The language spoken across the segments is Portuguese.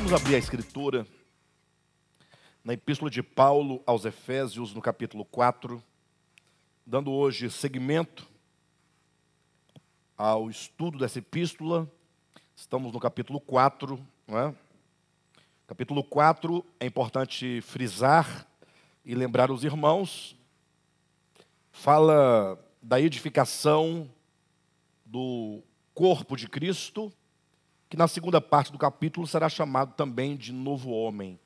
Vamos abrir a Escritura na Epístola de Paulo aos Efésios, no capítulo 4, dando hoje seguimento ao estudo dessa epístola. Estamos no capítulo 4, não é? Capítulo 4, é importante frisar e lembrar os irmãos, fala da edificação do corpo de Cristo, que na segunda parte do capítulo será chamado também de novo homem.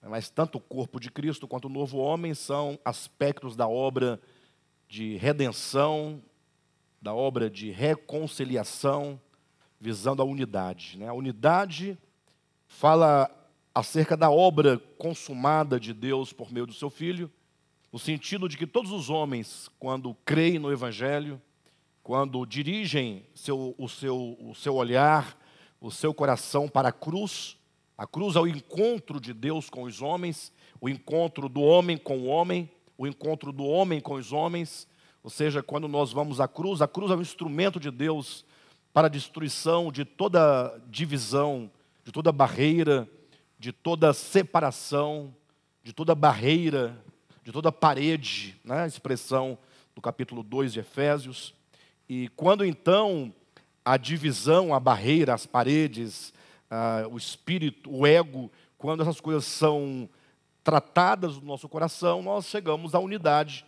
Mas tanto o corpo de Cristo quanto o novo homem são aspectos da obra de redenção, da obra de reconciliação, visando a unidade. A unidade fala acerca da obra consumada de Deus por meio do seu Filho, no sentido de que todos os homens, quando creem no Evangelho, quando dirigem o seu olhar, o seu coração para a cruz é o encontro de Deus com os homens, o encontro do homem com o homem, o encontro do homem com os homens. Ou seja, quando nós vamos à cruz é um instrumento de Deus para a destruição de toda divisão, de toda barreira, de toda separação, de toda barreira, de toda parede, a expressão do capítulo 2 de Efésios. E quando então a divisão, a barreira, as paredes, o espírito, o ego, quando essas coisas são tratadas no nosso coração, nós chegamos à unidade,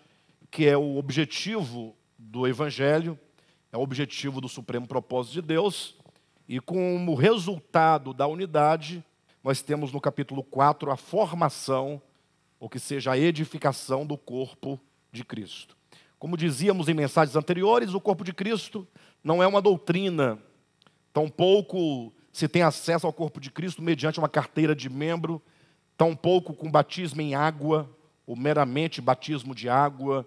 que é o objetivo do Evangelho, é o objetivo do supremo propósito de Deus. E como resultado da unidade, nós temos no capítulo 4 a formação, ou que seja, a edificação do corpo de Cristo. Como dizíamos em mensagens anteriores, o corpo de Cristo não é uma doutrina, tampouco se tem acesso ao corpo de Cristo mediante uma carteira de membro, tampouco com batismo em água, ou meramente batismo de água.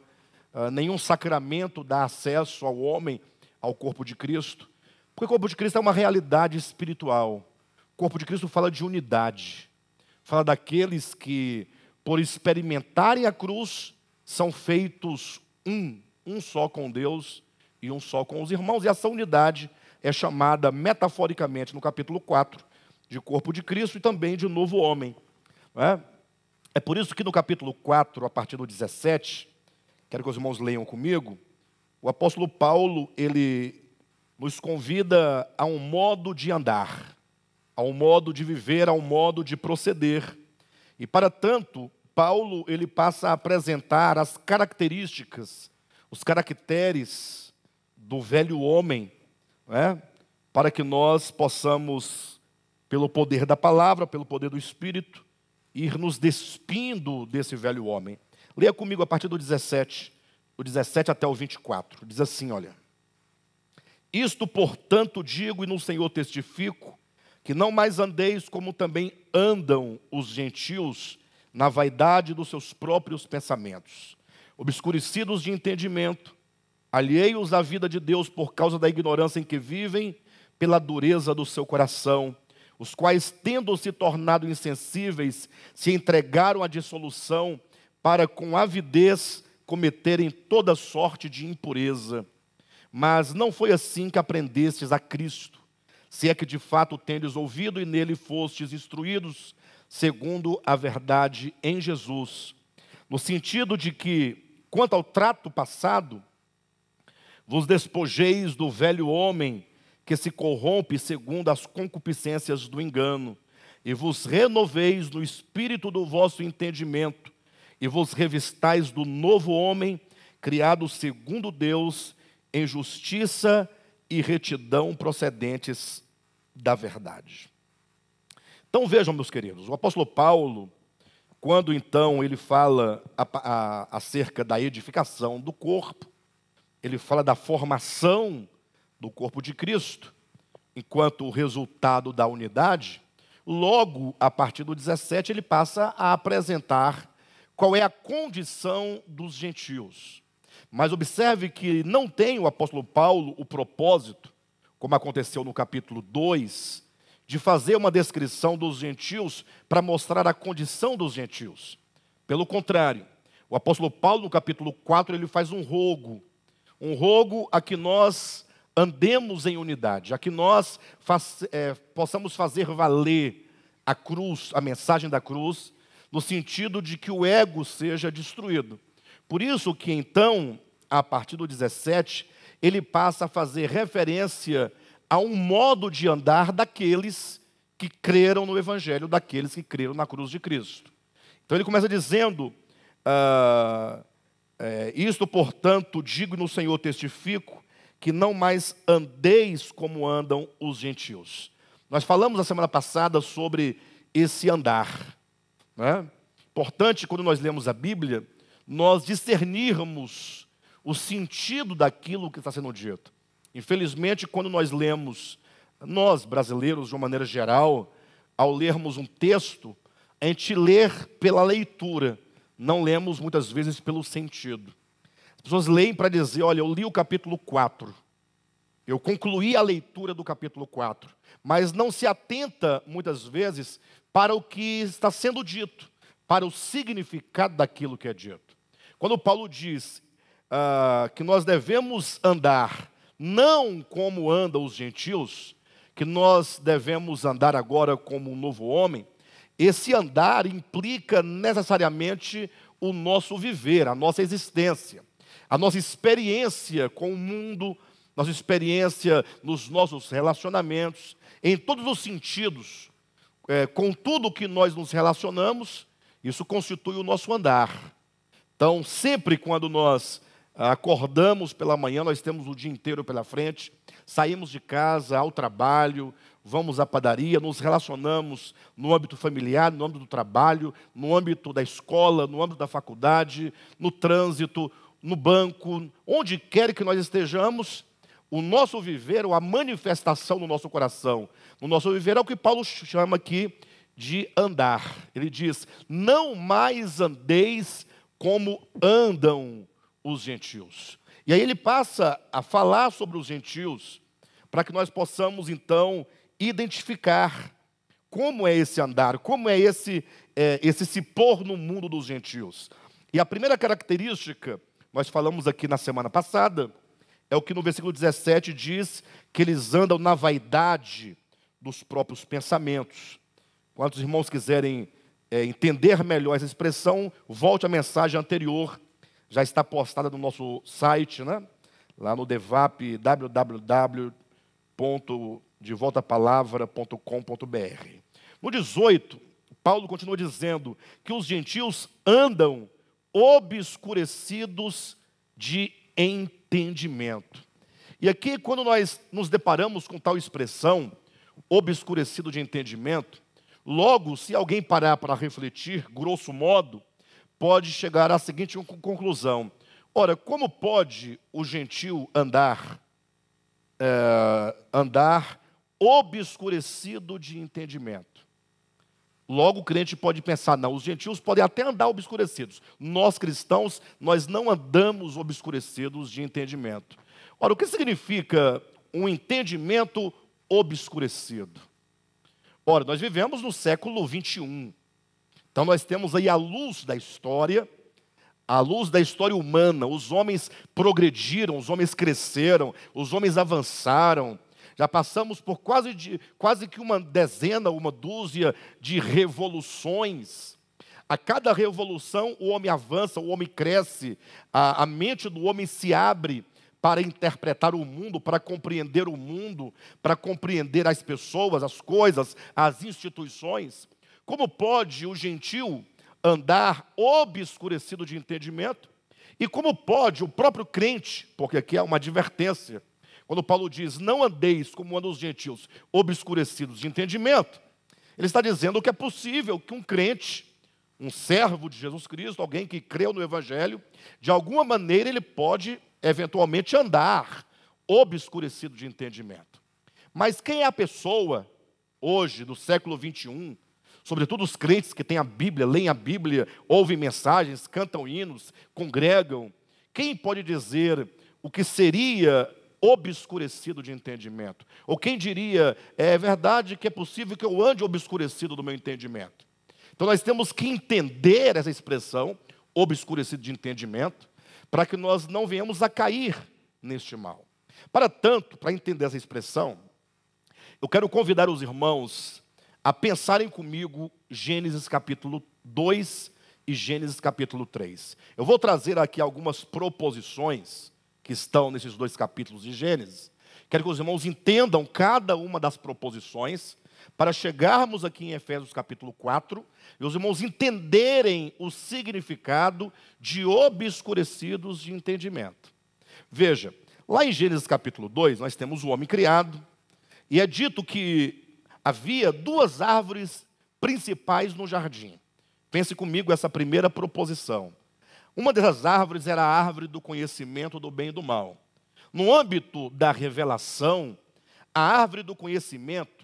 Nenhum sacramento dá acesso ao homem ao corpo de Cristo, porque o corpo de Cristo é uma realidade espiritual. O corpo de Cristo fala de unidade, fala daqueles que, por experimentarem a cruz, são feitos um só com Deus e um só com os irmãos. E essa unidade é chamada metaforicamente no capítulo 4 de corpo de Cristo e também de novo homem. É por isso que no capítulo 4, a partir do 17, quero que os irmãos leiam comigo, o apóstolo Paulo, ele nos convida a um modo de andar, a um modo de viver, a um modo de proceder. E para tanto, Paulo ele passa a apresentar as características, os caracteres do velho homem, para que nós possamos, pelo poder da palavra, pelo poder do Espírito, ir nos despindo desse velho homem. Leia comigo a partir do 17 até o 24. Diz assim, olha: Isto, portanto, digo e no Senhor testifico, que não mais andeis como também andam os gentios na vaidade dos seus próprios pensamentos, obscurecidos de entendimento, alheios à vida de Deus por causa da ignorância em que vivem, pela dureza do seu coração, os quais, tendo se tornado insensíveis, se entregaram à dissolução, para com avidez cometerem toda sorte de impureza. Mas não foi assim que aprendestes a Cristo, se é que de fato tendes ouvido e nele fostes instruídos, segundo a verdade em Jesus, no sentido de que, quanto ao trato passado, vos despojeis do velho homem que se corrompe segundo as concupiscências do engano, e vos renoveis no espírito do vosso entendimento, e vos revistais do novo homem, criado segundo Deus, em justiça e retidão procedentes da verdade. Então vejam, meus queridos, o apóstolo Paulo, quando então ele fala acerca da edificação do corpo, ele fala da formação do corpo de Cristo, enquanto o resultado da unidade, logo a partir do 17 ele passa a apresentar qual é a condição dos gentios. Mas observe que não tem o apóstolo Paulo o propósito, como aconteceu no capítulo 2, de fazer uma descrição dos gentios para mostrar a condição dos gentios. Pelo contrário, o apóstolo Paulo, no capítulo 4, ele faz um rogo a que nós andemos em unidade, a que nós possamos fazer valer a cruz, a mensagem da cruz, no sentido de que o ego seja destruído. Por isso que então, a partir do 17, ele passa a fazer referência a um modo de andar daqueles que creram no Evangelho, daqueles que creram na cruz de Cristo. Então ele começa dizendo, isto, portanto, digo no Senhor, testifico, que não mais andeis como andam os gentios. Nós falamos na semana passada sobre esse andar, né? Importante, quando nós lemos a Bíblia, nós discernirmos o sentido daquilo que está sendo dito. Infelizmente, quando nós lemos, nós brasileiros, de uma maneira geral, ao lermos um texto, a gente lê pela leitura, não lemos muitas vezes pelo sentido. As pessoas leem para dizer, olha, eu li o capítulo 4, eu concluí a leitura do capítulo 4, mas não se atenta, muitas vezes, para o que está sendo dito, para o significado daquilo que é dito. Quando Paulo diz que nós devemos andar não como andam os gentios, que nós devemos andar agora como um novo homem, esse andar implica necessariamente o nosso viver, a nossa existência, a nossa experiência com o mundo, nossa experiência nos nossos relacionamentos, em todos os sentidos, com tudo que nós nos relacionamos, isso constitui o nosso andar. Então, sempre quando nós acordamos pela manhã, nós temos o dia inteiro pela frente, saímos de casa ao trabalho, vamos à padaria, nos relacionamos no âmbito familiar, no âmbito do trabalho, no âmbito da escola, no âmbito da faculdade, no trânsito, no banco, onde quer que nós estejamos, o nosso viver, ou a manifestação do nosso coração, no nosso viver é o que Paulo chama aqui de andar. Ele diz, não mais andeis como andam os gentios. E aí ele passa a falar sobre os gentios, para que nós possamos então identificar como é esse andar, como é esse se pôr no mundo dos gentios. E a primeira característica, nós falamos aqui na semana passada, é o que no versículo 17 diz que eles andam na vaidade dos próprios pensamentos. Quantos irmãos quiserem entender melhor essa expressão, volte à mensagem anterior, já está postada no nosso site, né? Lá no Devap, www.devoltapalavra.com.br. No 18, Paulo continua dizendo que os gentios andam obscurecidos de entendimento. E aqui, quando nós nos deparamos com tal expressão, obscurecido de entendimento, logo, se alguém parar para refletir, grosso modo, pode chegar à seguinte conclusão. Ora, como pode o gentio andar obscurecido de entendimento? Logo o crente pode pensar, não, os gentios podem até andar obscurecidos. Nós cristãos, nós não andamos obscurecidos de entendimento. Ora, o que significa um entendimento obscurecido? Ora, nós vivemos no século 21. Então nós temos aí a luz da história humana. Os homens progrediram, os homens cresceram, os homens avançaram. Já passamos por quase que uma dezena, uma dúzia de revoluções. A cada revolução o homem avança, o homem cresce, a mente do homem se abre para interpretar o mundo, para compreender o mundo, para compreender as pessoas, as coisas, as instituições. Como pode o gentio andar obscurecido de entendimento? E como pode o próprio crente, porque aqui é uma advertência, quando Paulo diz, não andeis como andam os gentios, obscurecidos de entendimento, ele está dizendo que é possível que um crente, um servo de Jesus Cristo, alguém que creu no Evangelho, de alguma maneira ele pode, eventualmente, andar obscurecido de entendimento. Mas quem é a pessoa, hoje, do século 21, sobretudo os crentes que têm a Bíblia, leem a Bíblia, ouvem mensagens, cantam hinos, congregam, quem pode dizer o que seria obscurecido de entendimento? Ou quem diria, é verdade que é possível que eu ande obscurecido do meu entendimento? Então nós temos que entender essa expressão, obscurecido de entendimento, para que nós não venhamos a cair neste mal. Para tanto, para entender essa expressão, eu quero convidar os irmãos a pensarem comigo Gênesis capítulo 2 e Gênesis capítulo 3. Eu vou trazer aqui algumas proposições que estão nesses dois capítulos de Gênesis. Quero que os irmãos entendam cada uma das proposições, para chegarmos aqui em Efésios capítulo 4, e os irmãos entenderem o significado de obscurecidos de entendimento. Veja, lá em Gênesis capítulo 2, nós temos o homem criado, e é dito que havia duas árvores principais no jardim. Pense comigo essa primeira proposição. Uma dessas árvores era a árvore do conhecimento do bem e do mal. No âmbito da revelação, a árvore do conhecimento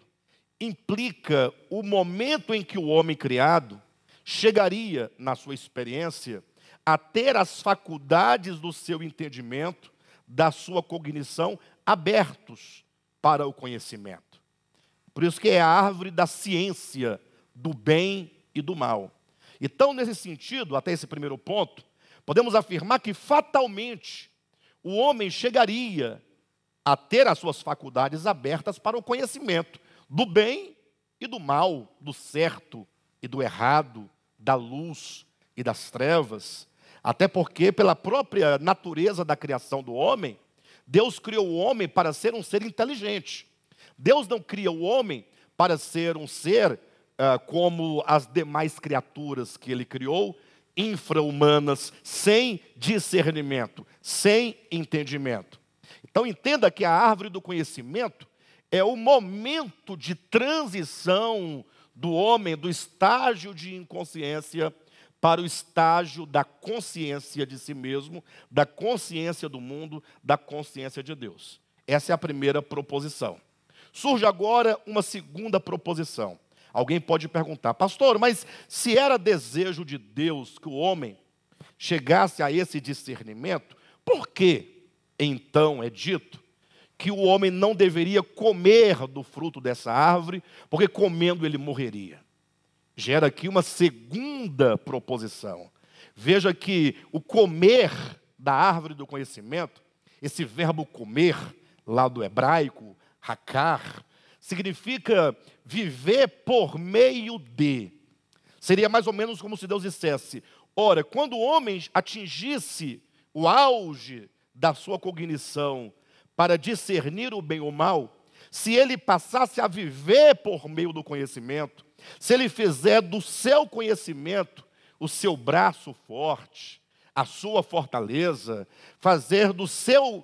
implica o momento em que o homem criado chegaria, na sua experiência, a ter as faculdades do seu entendimento, da sua cognição, abertos para o conhecimento. Por isso que é a árvore da ciência, do bem e do mal. Então, nesse sentido, até esse primeiro ponto, podemos afirmar que fatalmente o homem chegaria a ter as suas faculdades abertas para o conhecimento do bem e do mal, do certo e do errado, da luz e das trevas. Até porque, pela própria natureza da criação do homem, Deus criou o homem para ser um ser inteligente. Deus não cria o homem para ser um ser como as demais criaturas que ele criou, infra-humanas, sem discernimento, sem entendimento. Então entenda que a árvore do conhecimento é o momento de transição do homem do estágio de inconsciência para o estágio da consciência de si mesmo, da consciência do mundo, da consciência de Deus. Essa é a primeira proposição. Surge agora uma segunda proposição. Alguém pode perguntar: pastor, mas se era desejo de Deus que o homem chegasse a esse discernimento, por que então é dito que o homem não deveria comer do fruto dessa árvore, porque comendo ele morreria? Gera aqui uma segunda proposição. Veja que o comer da árvore do conhecimento, esse verbo comer, lá do hebraico, hakar, significa viver por meio de. Seria mais ou menos como se Deus dissesse: ora, quando o homem atingisse o auge da sua cognição para discernir o bem e o mal, se ele passasse a viver por meio do conhecimento, se ele fizer do seu conhecimento o seu braço forte, a sua fortaleza, fazer do seu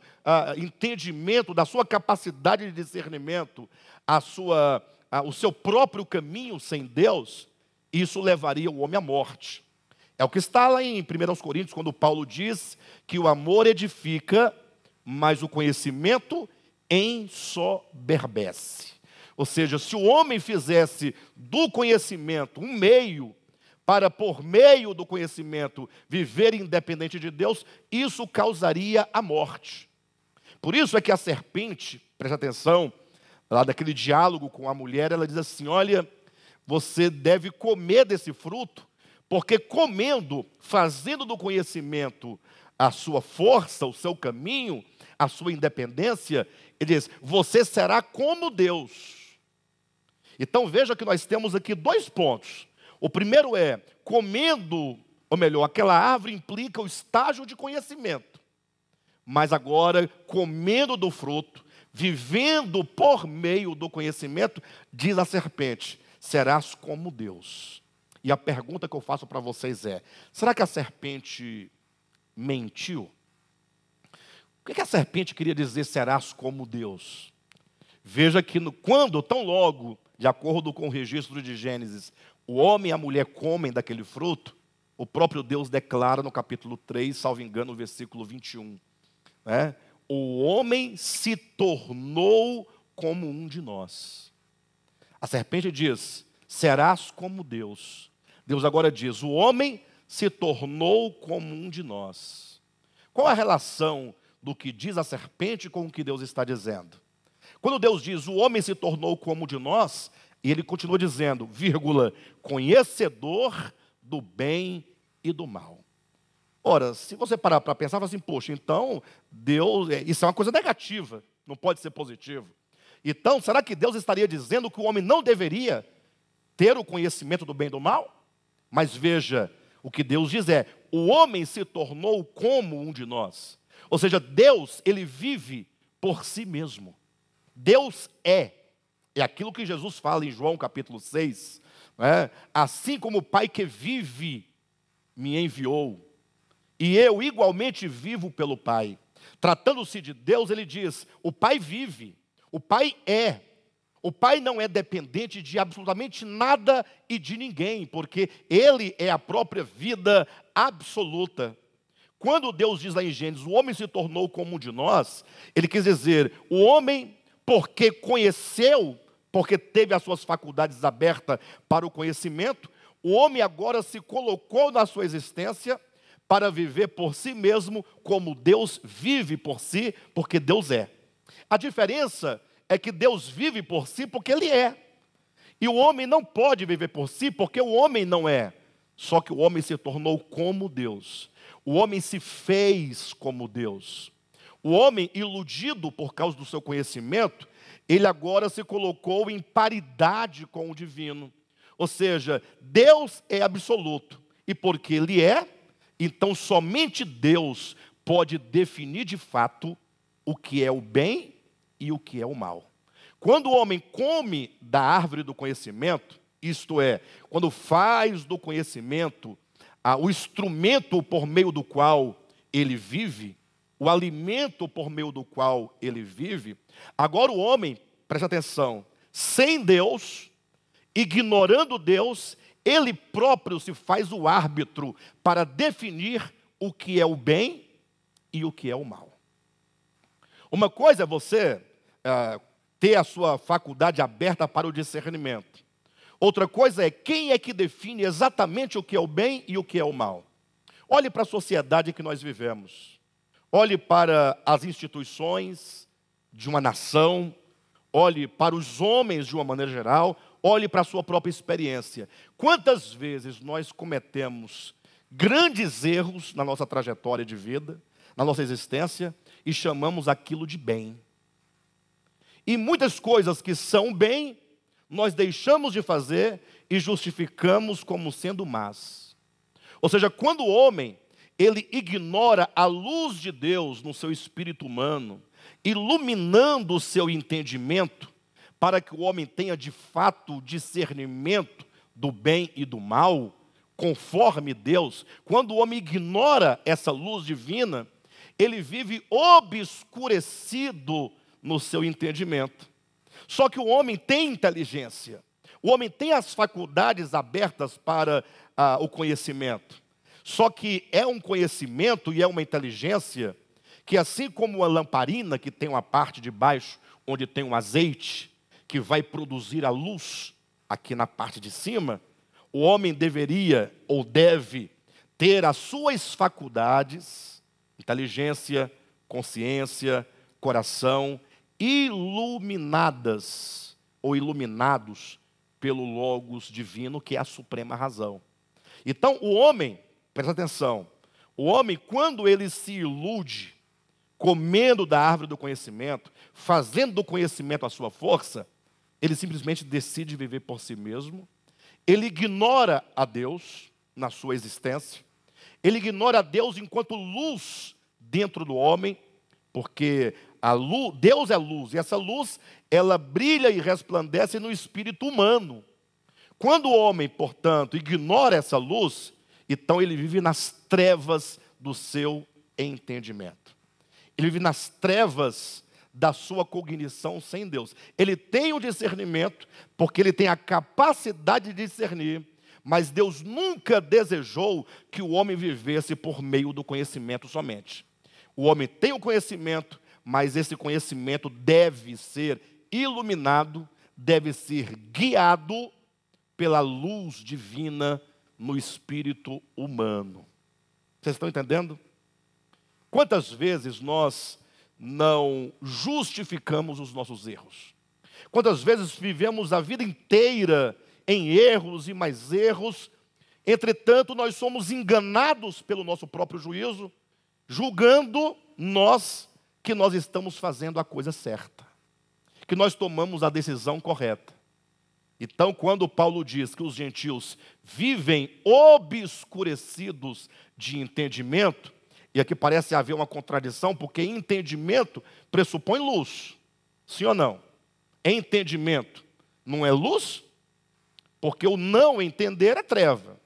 entendimento, da sua capacidade de discernimento, o seu próprio caminho sem Deus, isso levaria o homem à morte. É o que está lá em 1 Coríntios, quando Paulo diz que o amor edifica, mas o conhecimento ensoberbece. Ou seja, se o homem fizesse do conhecimento um meio para, por meio do conhecimento, viver independente de Deus, isso causaria a morte. Por isso é que a serpente, preste atenção, lá daquele diálogo com a mulher, ela diz assim: olha, você deve comer desse fruto, porque comendo, fazendo do conhecimento a sua força, o seu caminho, a sua independência, ele diz: você será como Deus. Então veja que nós temos aqui dois pontos. O primeiro é, comendo, ou melhor, aquela árvore implica o estágio de conhecimento. Mas agora, comendo do fruto, vivendo por meio do conhecimento, diz a serpente: serás como Deus. E a pergunta que eu faço para vocês é: será que a serpente mentiu? O que a serpente queria dizer, serás como Deus? Veja que quando, tão logo, de acordo com o registro de Gênesis, o homem e a mulher comem daquele fruto, o próprio Deus declara no capítulo 3, salvo engano, no versículo 21, né? O homem se tornou como um de nós. A serpente diz: serás como Deus. Deus agora diz: o homem se tornou como um de nós. Qual a relação do que diz a serpente com o que Deus está dizendo? Quando Deus diz: o homem se tornou como de nós, e ele continua dizendo, vírgula, conhecedor do bem e do mal. Ora, se você parar para pensar, fala assim: poxa, então Deus, isso é uma coisa negativa, não pode ser positivo. Então, será que Deus estaria dizendo que o homem não deveria ter o conhecimento do bem e do mal? Mas veja, o que Deus diz é: o homem se tornou como um de nós. Ou seja, Deus, ele vive por si mesmo. Deus é aquilo que Jesus fala em João capítulo 6, né? Assim como o Pai que vive me enviou, e eu igualmente vivo pelo Pai. Tratando-se de Deus, ele diz: o Pai vive, o Pai é. O Pai não é dependente de absolutamente nada e de ninguém, porque Ele é a própria vida absoluta. Quando Deus diz lá em Gênesis: o homem se tornou como um de nós, Ele quis dizer, o homem, porque conheceu, porque teve as suas faculdades abertas para o conhecimento, o homem agora se colocou na sua existência para viver por si mesmo, como Deus vive por si, porque Deus é. A diferença é que Deus vive por si porque Ele é. E o homem não pode viver por si porque o homem não é. Só que o homem se tornou como Deus. O homem se fez como Deus. O homem, iludido por causa do seu conhecimento, ele agora se colocou em paridade com o divino. Ou seja, Deus é absoluto. E porque Ele é, então somente Deus pode definir de fato o que é o bem e o que é o mal. Quando o homem come da árvore do conhecimento, isto é, quando faz do conhecimento o instrumento por meio do qual ele vive, o alimento por meio do qual ele vive, agora o homem, presta atenção, sem Deus, ignorando Deus, ele próprio se faz o árbitro para definir o que é o bem e o que é o mal. Uma coisa é você ter a sua faculdade aberta para o discernimento. Outra coisa é quem é que define exatamente o que é o bem e o que é o mal. Olhe para a sociedade que nós vivemos. Olhe para as instituições de uma nação. Olhe para os homens de uma maneira geral. Olhe para a sua própria experiência. Quantas vezes nós cometemos grandes erros na nossa trajetória de vida, na nossa existência, e chamamos aquilo de bem. E muitas coisas que são bem, nós deixamos de fazer e justificamos como sendo más. Ou seja, quando o homem, ele ignora a luz de Deus no seu espírito humano, iluminando o seu entendimento, para que o homem tenha de fato discernimento do bem e do mal, conforme Deus, quando o homem ignora essa luz divina, ele vive obscurecido no seu entendimento. Só que o homem tem inteligência, o homem tem as faculdades abertas para o conhecimento. Só que é um conhecimento e é uma inteligência que, assim como a lamparina, que tem uma parte de baixo onde tem um azeite, que vai produzir a luz aqui na parte de cima, o homem deveria ou deve ter as suas faculdades, inteligência, consciência, coração, iluminadas ou iluminados pelo Logos divino, que é a suprema razão. Então, o homem, presta atenção, o homem, quando ele se ilude, comendo da árvore do conhecimento, fazendo do conhecimento a sua força, ele simplesmente decide viver por si mesmo, ele ignora a Deus na sua existência, ele ignora a Deus enquanto luz dentro do homem, porque Deus é luz, e essa luz, ela brilha e resplandece no espírito humano. Quando o homem, portanto, ignora essa luz, então ele vive nas trevas do seu entendimento. Ele vive nas trevas da sua cognição sem Deus. Ele tem o discernimento, porque ele tem a capacidade de discernir, mas Deus nunca desejou que o homem vivesse por meio do conhecimento somente. O homem tem o conhecimento, mas esse conhecimento deve ser iluminado, deve ser guiado pela luz divina no espírito humano. Vocês estão entendendo? Quantas vezes nós não justificamos os nossos erros? Quantas vezes vivemos a vida inteira em erros e mais erros, entretanto nós somos enganados pelo nosso próprio juízo, julgando que nós estamos fazendo a coisa certa, que nós tomamos a decisão correta. Então, quando Paulo diz que os gentios vivem obscurecidos de entendimento, e aqui parece haver uma contradição, porque entendimento pressupõe luz. Sim ou não? Entendimento não é luz? Porque o não entender é treva.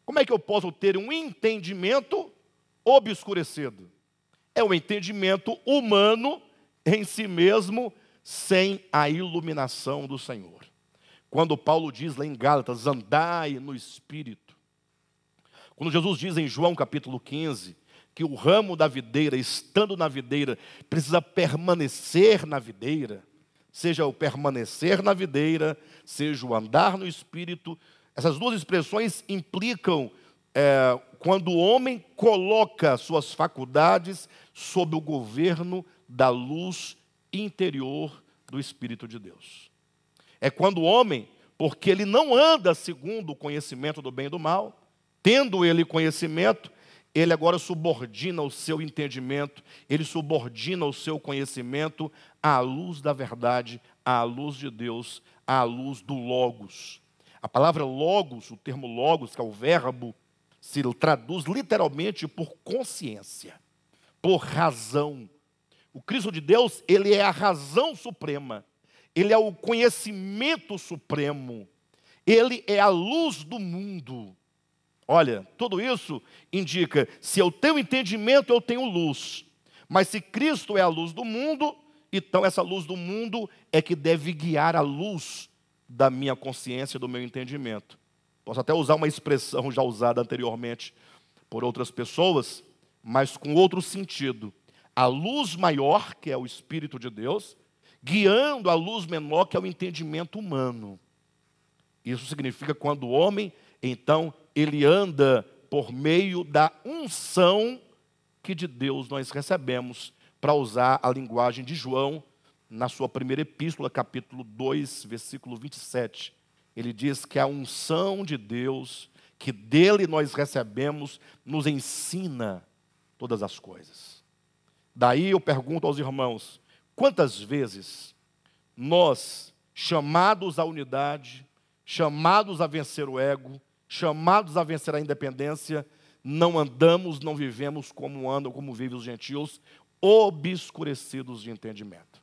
Como é que eu posso ter um entendimento obscurecido? É o entendimento humano em si mesmo, sem a iluminação do Senhor. Quando Paulo diz lá em Gálatas, andai no Espírito. Quando Jesus diz em João capítulo 15, que o ramo da videira, estando na videira, precisa permanecer na videira, seja o permanecer na videira, seja o andar no Espírito, essas duas expressões implicam quando o homem coloca suas faculdades sob o governo da luz interior do Espírito de Deus. É quando o homem, porque ele não anda segundo o conhecimento do bem e do mal, tendo ele conhecimento, ele agora subordina o seu entendimento, ele subordina o seu conhecimento à luz da verdade, à luz de Deus, à luz do Logos. A palavra Logos, o termo Logos, que é o verbo, se traduz literalmente por consciência, por razão. O Cristo de Deus, ele é a razão suprema, ele é o conhecimento supremo, ele é a luz do mundo. Olha, tudo isso indica, se eu tenho entendimento, eu tenho luz. Mas se Cristo é a luz do mundo, então essa luz do mundo é que deve guiar a luz da minha consciência, do meu entendimento. Posso até usar uma expressão já usada anteriormente por outras pessoas, mas com outro sentido. A luz maior, que é o Espírito de Deus, guiando a luz menor, que é o entendimento humano. Isso significa quando o homem, então, ele anda por meio da unção que de Deus nós recebemos, para usar a linguagem de João, na sua primeira epístola, capítulo 2, versículo 27. Ele diz que a unção de Deus, que dele nós recebemos, nos ensina todas as coisas. Daí eu pergunto aos irmãos, quantas vezes nós, chamados à unidade, chamados a vencer o ego, chamados a vencer a independência, não andamos, não vivemos como andam, como vivem os gentios, obscurecidos de entendimento.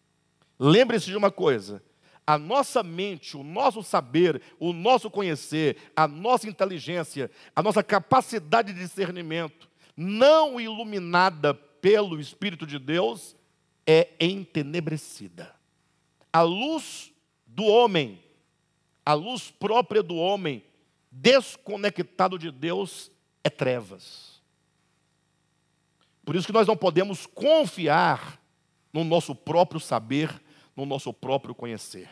Lembre-se de uma coisa, a nossa mente, o nosso saber, o nosso conhecer, a nossa inteligência, a nossa capacidade de discernimento, não iluminada pelo Espírito de Deus, é entenebrecida. A luz do homem, a luz própria do homem, desconectado de Deus, é trevas. Por isso que nós não podemos confiar no nosso próprio saber, no nosso próprio conhecer.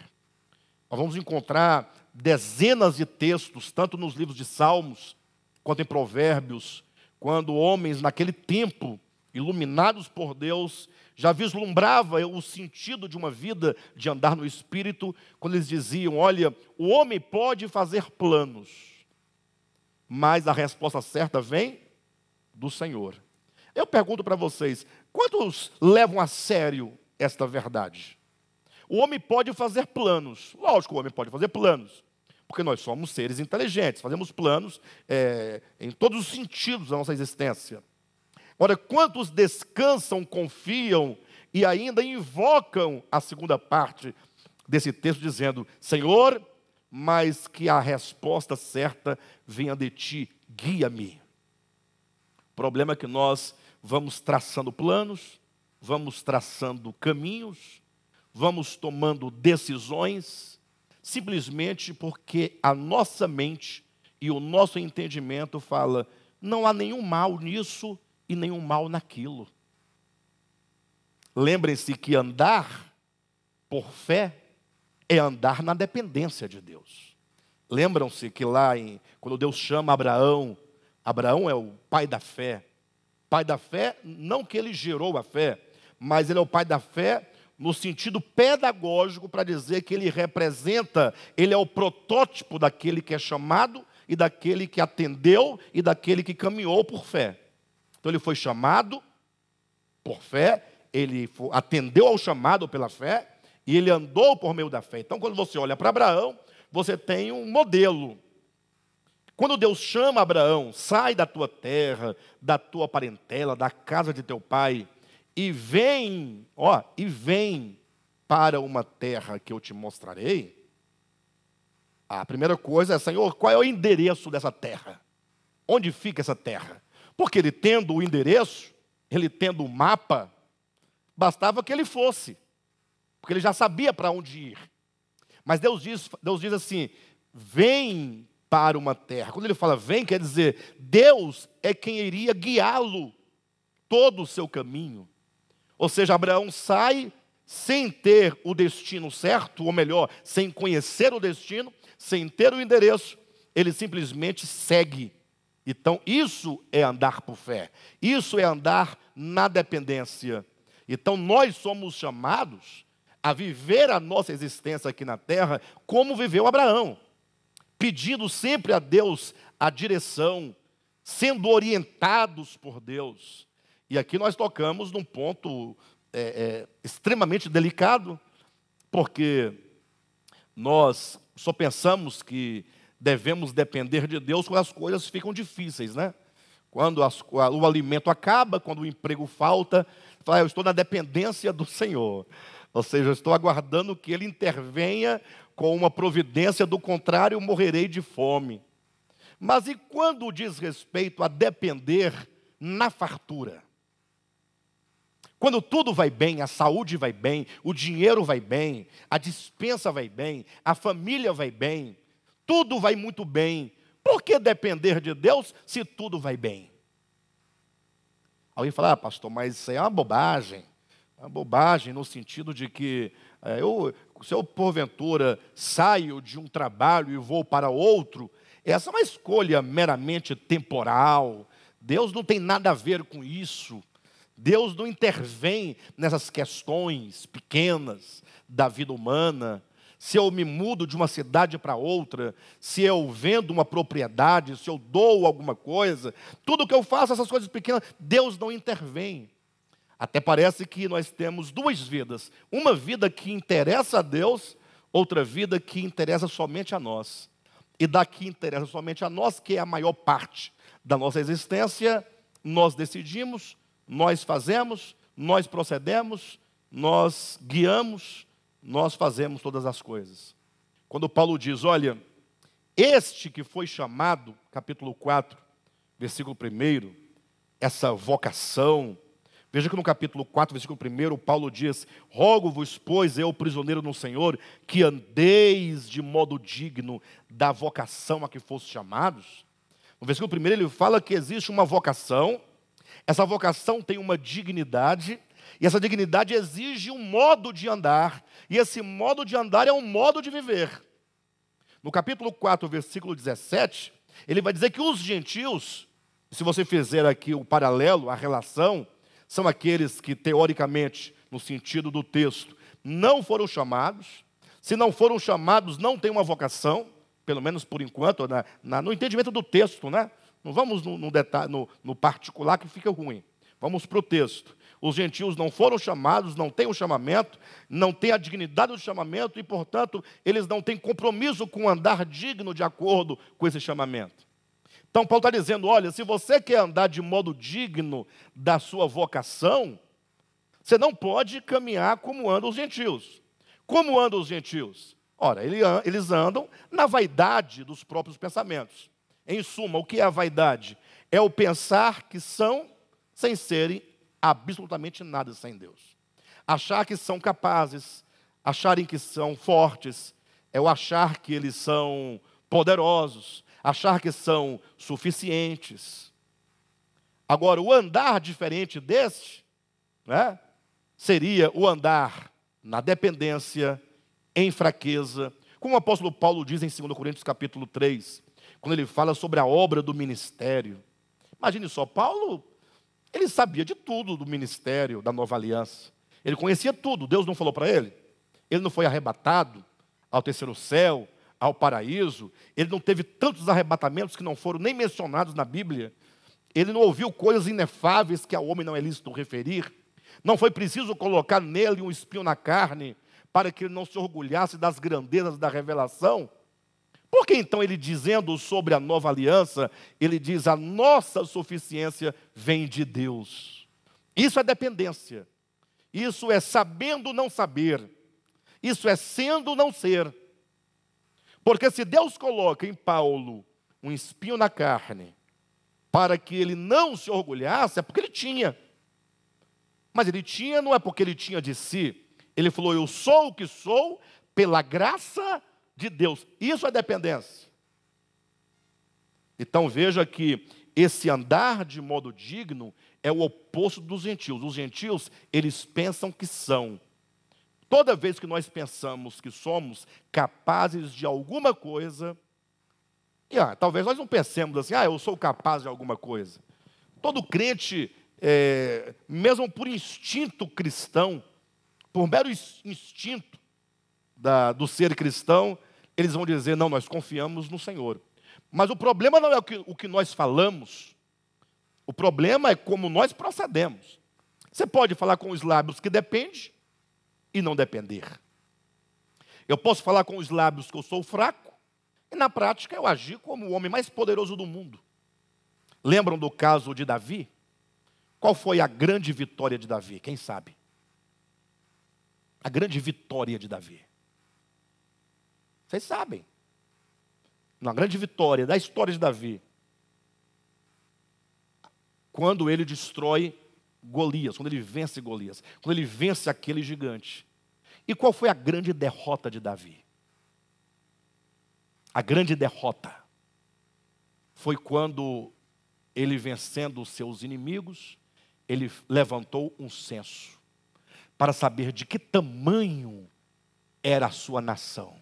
Nós vamos encontrar dezenas de textos, tanto nos livros de Salmos, quanto em Provérbios, quando homens naquele tempo, iluminados por Deus, já vislumbrava o sentido de uma vida de andar no Espírito, quando eles diziam, olha, o homem pode fazer planos, mas a resposta certa vem do Senhor. Eu pergunto para vocês, quantos levam a sério esta verdade? O homem pode fazer planos, lógico, o homem pode fazer planos, porque nós somos seres inteligentes, fazemos planos em todos os sentidos da nossa existência. Ora, quantos descansam, confiam e ainda invocam a segunda parte desse texto, dizendo, Senhor, mas que a resposta certa venha de ti, guia-me. O problema é que nós vamos traçando planos, vamos traçando caminhos, vamos tomando decisões, simplesmente porque a nossa mente e o nosso entendimento fala, não há nenhum mal nisso e nenhum mal naquilo. Lembrem-se que andar por fé é andar na dependência de Deus. Lembram-se que lá, quando Deus chama Abraão, Abraão é o pai da fé. Pai da fé, não que ele gerou a fé, mas ele é o pai da fé no sentido pedagógico, para dizer que ele representa, ele é o protótipo daquele que é chamado e daquele que atendeu e daquele que caminhou por fé. Então ele foi chamado por fé, ele atendeu ao chamado pela fé e ele andou por meio da fé. Então quando você olha para Abraão, você tem um modelo. Quando Deus chama Abraão, sai da tua terra, da tua parentela, da casa de teu pai, e vem para uma terra que eu te mostrarei. A primeira coisa é, Senhor, qual é o endereço dessa terra? Onde fica essa terra? Porque ele tendo o endereço, ele tendo o mapa, bastava que ele fosse, porque ele já sabia para onde ir. Mas Deus diz assim, vem para uma terra. Quando ele fala vem, quer dizer, Deus é quem iria guiá-lo todo o seu caminho. Ou seja, Abraão sai sem ter o destino certo, ou melhor, sem conhecer o destino, sem ter o endereço, ele simplesmente segue. Então, isso é andar por fé. Isso é andar na dependência. Então, nós somos chamados a viver a nossa existência aqui na terra como viveu Abraão, pedindo sempre a Deus a direção, sendo orientados por Deus. E aqui nós tocamos num ponto extremamente delicado, porque nós só pensamos que devemos depender de Deus quando as coisas ficam difíceis, né? Quando o alimento acaba, quando o emprego falta, fala, eu estou na dependência do Senhor. Ou seja, eu estou aguardando que Ele intervenha com uma providência, do contrário, eu morrerei de fome. Mas e quando diz respeito a depender na fartura? Quando tudo vai bem, a saúde vai bem, o dinheiro vai bem, a despensa vai bem, a família vai bem, tudo vai muito bem. Por que depender de Deus se tudo vai bem? Alguém fala, pastor, mas isso aí é uma bobagem. Uma bobagem no sentido de que se eu porventura saio de um trabalho e vou para outro, essa é uma escolha meramente temporal. Deus não tem nada a ver com isso. Deus não intervém nessas questões pequenas da vida humana. Se eu me mudo de uma cidade para outra, se eu vendo uma propriedade, se eu dou alguma coisa, tudo que eu faço, essas coisas pequenas, Deus não intervém. Até parece que nós temos duas vidas. Uma vida que interessa a Deus, outra vida que interessa somente a nós. E da que interessa somente a nós, que é a maior parte da nossa existência, nós decidimos, nós fazemos, nós procedemos, nós guiamos, nós fazemos todas as coisas. Quando Paulo diz, olha, este que foi chamado, capítulo 4, versículo 1, essa vocação, veja que no capítulo 4, versículo 1, Paulo diz, rogo-vos, pois, eu, prisioneiro no Senhor, que andeis de modo digno da vocação a que fostes chamados. No versículo 1, ele fala que existe uma vocação, essa vocação tem uma dignidade, e essa dignidade exige um modo de andar, e esse modo de andar é um modo de viver. No capítulo 4, versículo 17, ele vai dizer que os gentios, se você fizer aqui o paralelo, a relação, são aqueles que, teoricamente, no sentido do texto, não foram chamados. Se não foram chamados, não têm uma vocação, pelo menos por enquanto, no entendimento do texto, né? Não vamos no detalhe, no particular, que fica ruim. Vamos para o texto. Os gentios não foram chamados, não têm o chamamento, não têm a dignidade do chamamento e, portanto, eles não têm compromisso com andar digno de acordo com esse chamamento. Então, Paulo está dizendo, olha, se você quer andar de modo digno da sua vocação, você não pode caminhar como andam os gentios. Como andam os gentios? Ora, eles andam na vaidade dos próprios pensamentos. Em suma, o que é a vaidade? É o pensar que são sem serem absolutamente nada sem Deus. Achar que são capazes, acharem que são fortes, é o achar que eles são poderosos, achar que são suficientes. Agora, o andar diferente deste, né, seria o andar na dependência, em fraqueza, como o apóstolo Paulo diz em 2 Coríntios capítulo 3, quando ele fala sobre a obra do ministério. Imagine só, Paulo, ele sabia de tudo do ministério da nova aliança. Ele conhecia tudo, Deus não falou para ele. Ele não foi arrebatado ao terceiro céu, ao paraíso. Ele não teve tantos arrebatamentos que não foram nem mencionados na Bíblia. Ele não ouviu coisas inefáveis que ao homem não é lícito referir. Não foi preciso colocar nele um espinho na carne para que ele não se orgulhasse das grandezas da revelação. Porque então ele dizendo sobre a nova aliança, ele diz: a nossa suficiência vem de Deus. Isso é dependência. Isso é sabendo não saber. Isso é sendo não ser. Porque se Deus coloca em Paulo um espinho na carne, para que ele não se orgulhasse, é porque ele tinha. Mas ele tinha, não é porque ele tinha de si. Ele falou: eu sou o que sou pela graça de Deus. Isso é dependência. Então veja que esse andar de modo digno é o oposto dos gentios. Os gentios, eles pensam que são. Toda vez que nós pensamos que somos capazes de alguma coisa, e talvez nós não pensemos assim: eu sou capaz de alguma coisa. Todo crente, mesmo por instinto cristão, por mero instinto do ser cristão, eles vão dizer: não, nós confiamos no Senhor. Mas o problema não é o que nós falamos, o problema é como nós procedemos. Você pode falar com os lábios que depende e não depender. Eu posso falar com os lábios que eu sou fraco, e na prática eu agir como o homem mais poderoso do mundo. Lembram do caso de Davi? Qual foi a grande vitória de Davi? Quem sabe? A grande vitória de Davi. Vocês sabem. Uma grande vitória da história de Davi. Quando ele destrói Golias, quando ele vence Golias, quando ele vence aquele gigante. E qual foi a grande derrota de Davi? A grande derrota foi quando ele, vencendo os seus inimigos, ele levantou um censo para saber de que tamanho era a sua nação.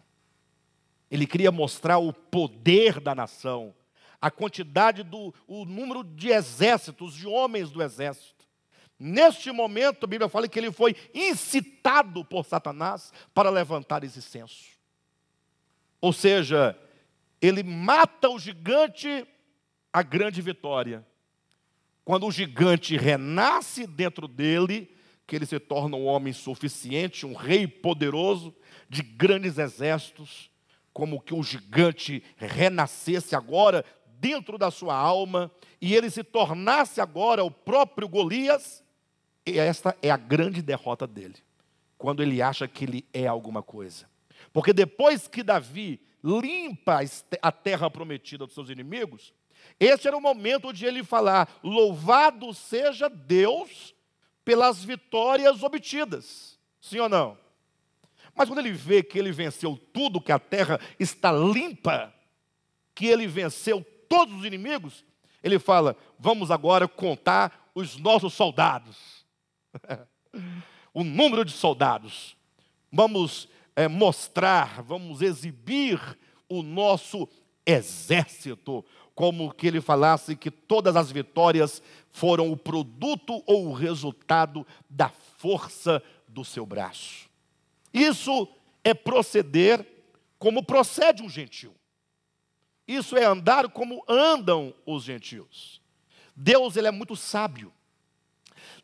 Ele queria mostrar o poder da nação, a quantidade o número de exércitos, de homens do exército. Neste momento, a Bíblia fala que ele foi incitado por Satanás para levantar esse censo. Ou seja, ele mata o gigante, a grande vitória. Quando o gigante renasce dentro dele, que ele se torna um homem suficiente, um rei poderoso, de grandes exércitos, como que o gigante renascesse agora dentro da sua alma, e ele se tornasse agora o próprio Golias. E esta é a grande derrota dele, quando ele acha que ele é alguma coisa. Porque depois que Davi limpa a terra prometida dos seus inimigos, esse era o momento de ele falar: louvado seja Deus pelas vitórias obtidas. Sim ou não? Mas quando ele vê que ele venceu tudo, que a terra está limpa, que ele venceu todos os inimigos, ele fala: vamos agora contar os nossos soldados. O número de soldados. Vamos mostrar, vamos exibir o nosso exército. Como que ele falasse que todas as vitórias foram o produto ou o resultado da força do seu braço. Isso é proceder como procede um gentil. Isso é andar como andam os gentios. Deus, ele é muito sábio.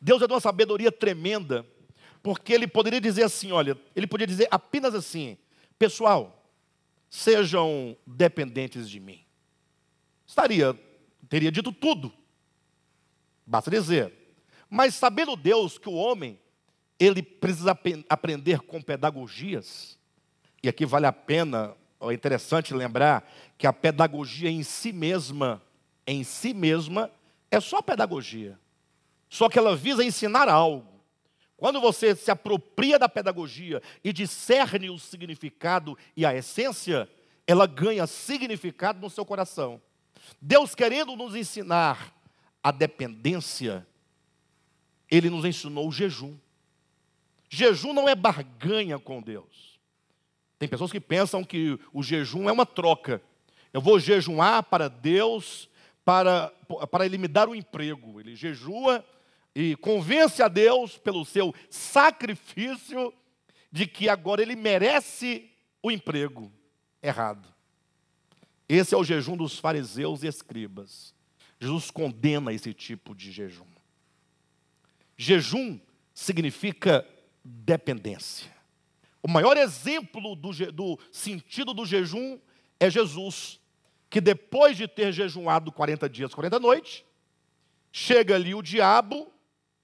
Deus é de uma sabedoria tremenda, porque ele poderia dizer assim, olha, ele poderia dizer apenas assim: pessoal, sejam dependentes de mim. Teria dito tudo. Basta dizer. Mas sabendo Deus que o homem, ele precisa aprender com pedagogias, e aqui vale a pena, é interessante lembrar que a pedagogia em si mesma, é só pedagogia. Só que ela visa ensinar algo. Quando você se apropria da pedagogia e discerne o significado e a essência, ela ganha significado no seu coração. Deus, querendo nos ensinar a dependência, Ele nos ensinou o jejum. Jejum não é barganha com Deus. Tem pessoas que pensam que o jejum é uma troca. Eu vou jejuar para Deus, para Ele me dar o emprego. Ele jejua e convence a Deus pelo seu sacrifício de que agora ele merece o emprego. Errado. Esse é o jejum dos fariseus e escribas. Jesus condena esse tipo de jejum. Jejum significa dependência. O maior exemplo do sentido do jejum é Jesus, que depois de ter jejuado 40 dias, 40 noites, chega ali o diabo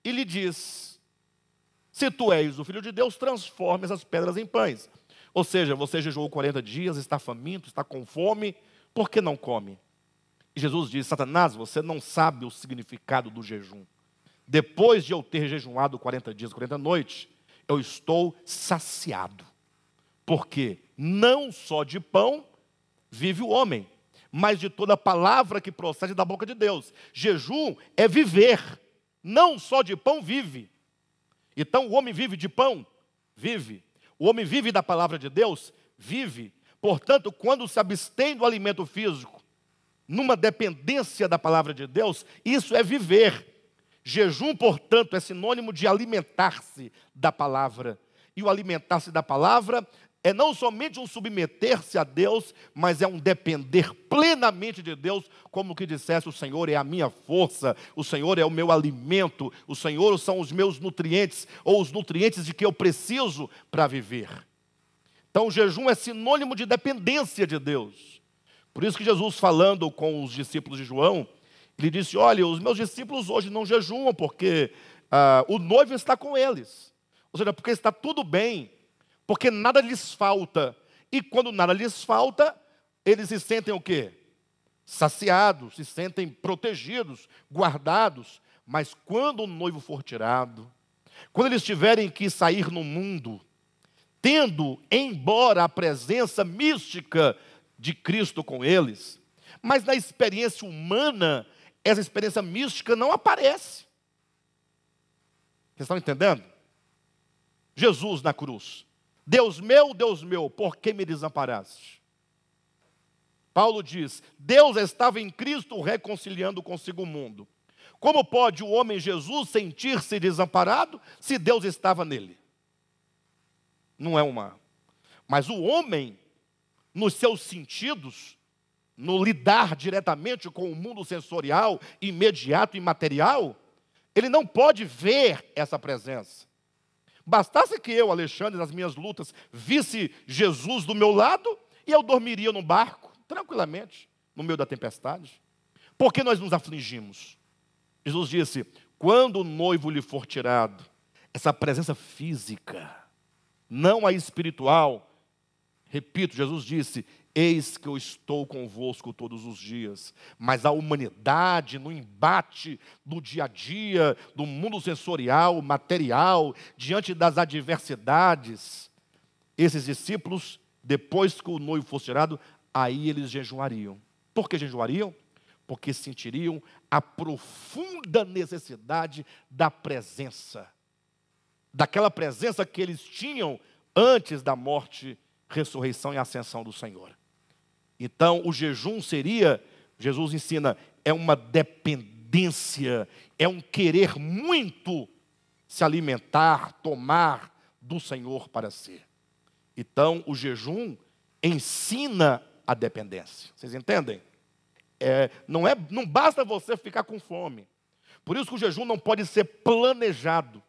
e lhe diz: se tu és o Filho de Deus, transforme essas pedras em pães. Ou seja, você jejuou 40 dias, está faminto, está com fome, por que não come? E Jesus diz: Satanás, você não sabe o significado do jejum. Depois de eu ter jejuado 40 dias, 40 noites, eu estou saciado. Porque não só de pão vive o homem, mas de toda palavra que procede da boca de Deus. Jejum é viver, não só de pão vive. Então o homem vive de pão? Vive. O homem vive da palavra de Deus? Vive. Portanto, quando se abstém do alimento físico, numa dependência da palavra de Deus, isso é viver. Jejum, portanto, é sinônimo de alimentar-se da palavra. E o alimentar-se da palavra é não somente um submeter-se a Deus, mas é um depender plenamente de Deus, como que dissesse: o Senhor é a minha força, o Senhor é o meu alimento, o Senhor são os meus nutrientes, ou os nutrientes de que eu preciso para viver. Então o jejum é sinônimo de dependência de Deus. Por isso que Jesus, falando com os discípulos de João, ele disse: olha, os meus discípulos hoje não jejuam, porque o noivo está com eles. Ou seja, porque está tudo bem, porque nada lhes falta. E quando nada lhes falta, eles se sentem o quê? Saciados, se sentem protegidos, guardados. Mas quando o noivo for tirado, quando eles tiverem que sair no mundo, tendo embora a presença mística de Cristo com eles, mas na experiência humana, essa experiência mística não aparece. Vocês estão entendendo? Jesus na cruz: Deus meu, por que me desamparaste? Paulo diz: Deus estava em Cristo reconciliando consigo o mundo. Como pode o homem Jesus sentir-se desamparado se Deus estava nele? Não é uma. Mas o homem, nos seus sentidos, no lidar diretamente com o mundo sensorial, imediato e material, ele não pode ver essa presença. Bastasse que eu, Alexandre, nas minhas lutas, visse Jesus do meu lado, e eu dormiria no barco, tranquilamente, no meio da tempestade. Por que nós nos afligimos? Jesus disse: quando o noivo lhe for tirado, essa presença física, não a espiritual, repito, Jesus disse: eis que eu estou convosco todos os dias. Mas a humanidade, no embate do dia a dia, do mundo sensorial, material, diante das adversidades, esses discípulos, depois que o noivo fosse tirado, aí eles jejuariam. Por que jejuariam? Porque sentiriam a profunda necessidade da presença. Daquela presença que eles tinham antes da morte, ressurreição e ascensão do Senhor. Então, o jejum seria, Jesus ensina, é uma dependência, é um querer muito se alimentar, tomar do Senhor para si. Então, o jejum ensina a dependência. Vocês entendem? Não basta você ficar com fome. Por isso que o jejum não pode ser planejado.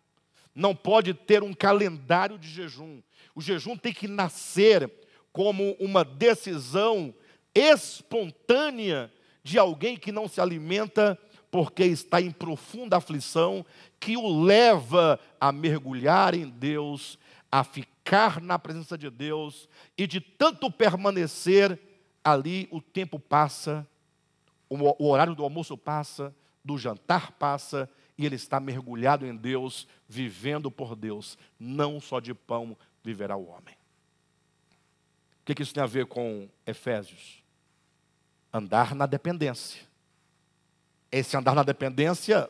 Não pode ter um calendário de jejum. O jejum tem que nascer como uma decisão espontânea de alguém que não se alimenta porque está em profunda aflição, que o leva a mergulhar em Deus, a ficar na presença de Deus, e de tanto permanecer ali, o tempo passa, o horário do almoço passa, do jantar passa, e ele está mergulhado em Deus, vivendo por Deus. Não só de pão viverá o homem. O que isso tem a ver com Efésios? Andar na dependência. Esse andar na dependência,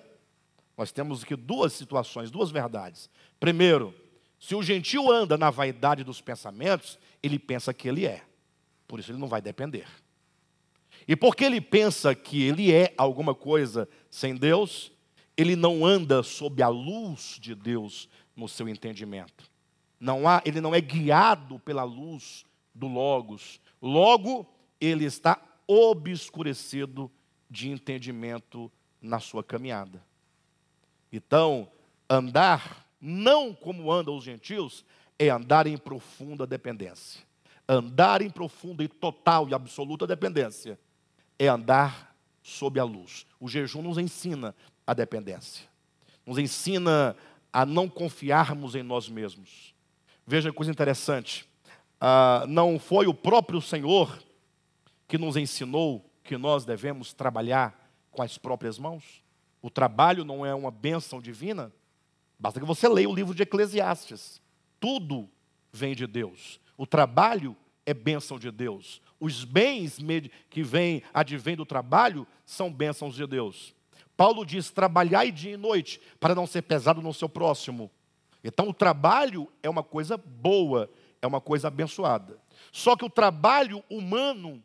nós temos aqui duas situações, duas verdades. Primeiro, se o gentio anda na vaidade dos pensamentos, ele pensa que ele é. Por isso ele não vai depender. E porque ele pensa que ele é alguma coisa sem Deus, ele não anda sob a luz de Deus no seu entendimento. Ele não é guiado pela luz do Logos. Logo, ele está obscurecido de entendimento na sua caminhada. Então, andar não como andam os gentios, é andar em profunda dependência. Andar em profunda e total e absoluta dependência é andar sob a luz. O jejum nos ensina a dependência. Nos ensina a não confiarmos em nós mesmos. Veja que coisa interessante. Não foi o próprio Senhor que nos ensinou que nós devemos trabalhar com as próprias mãos? O trabalho não é uma bênção divina? Basta que você leia o livro de Eclesiastes. Tudo vem de Deus. O trabalho é bênção de Deus. Os bens que advêm do trabalho são bênçãos de Deus. Paulo diz: trabalhai dia e noite para não ser pesado no seu próximo. Então o trabalho é uma coisa boa, é uma coisa abençoada. Só que o trabalho humano,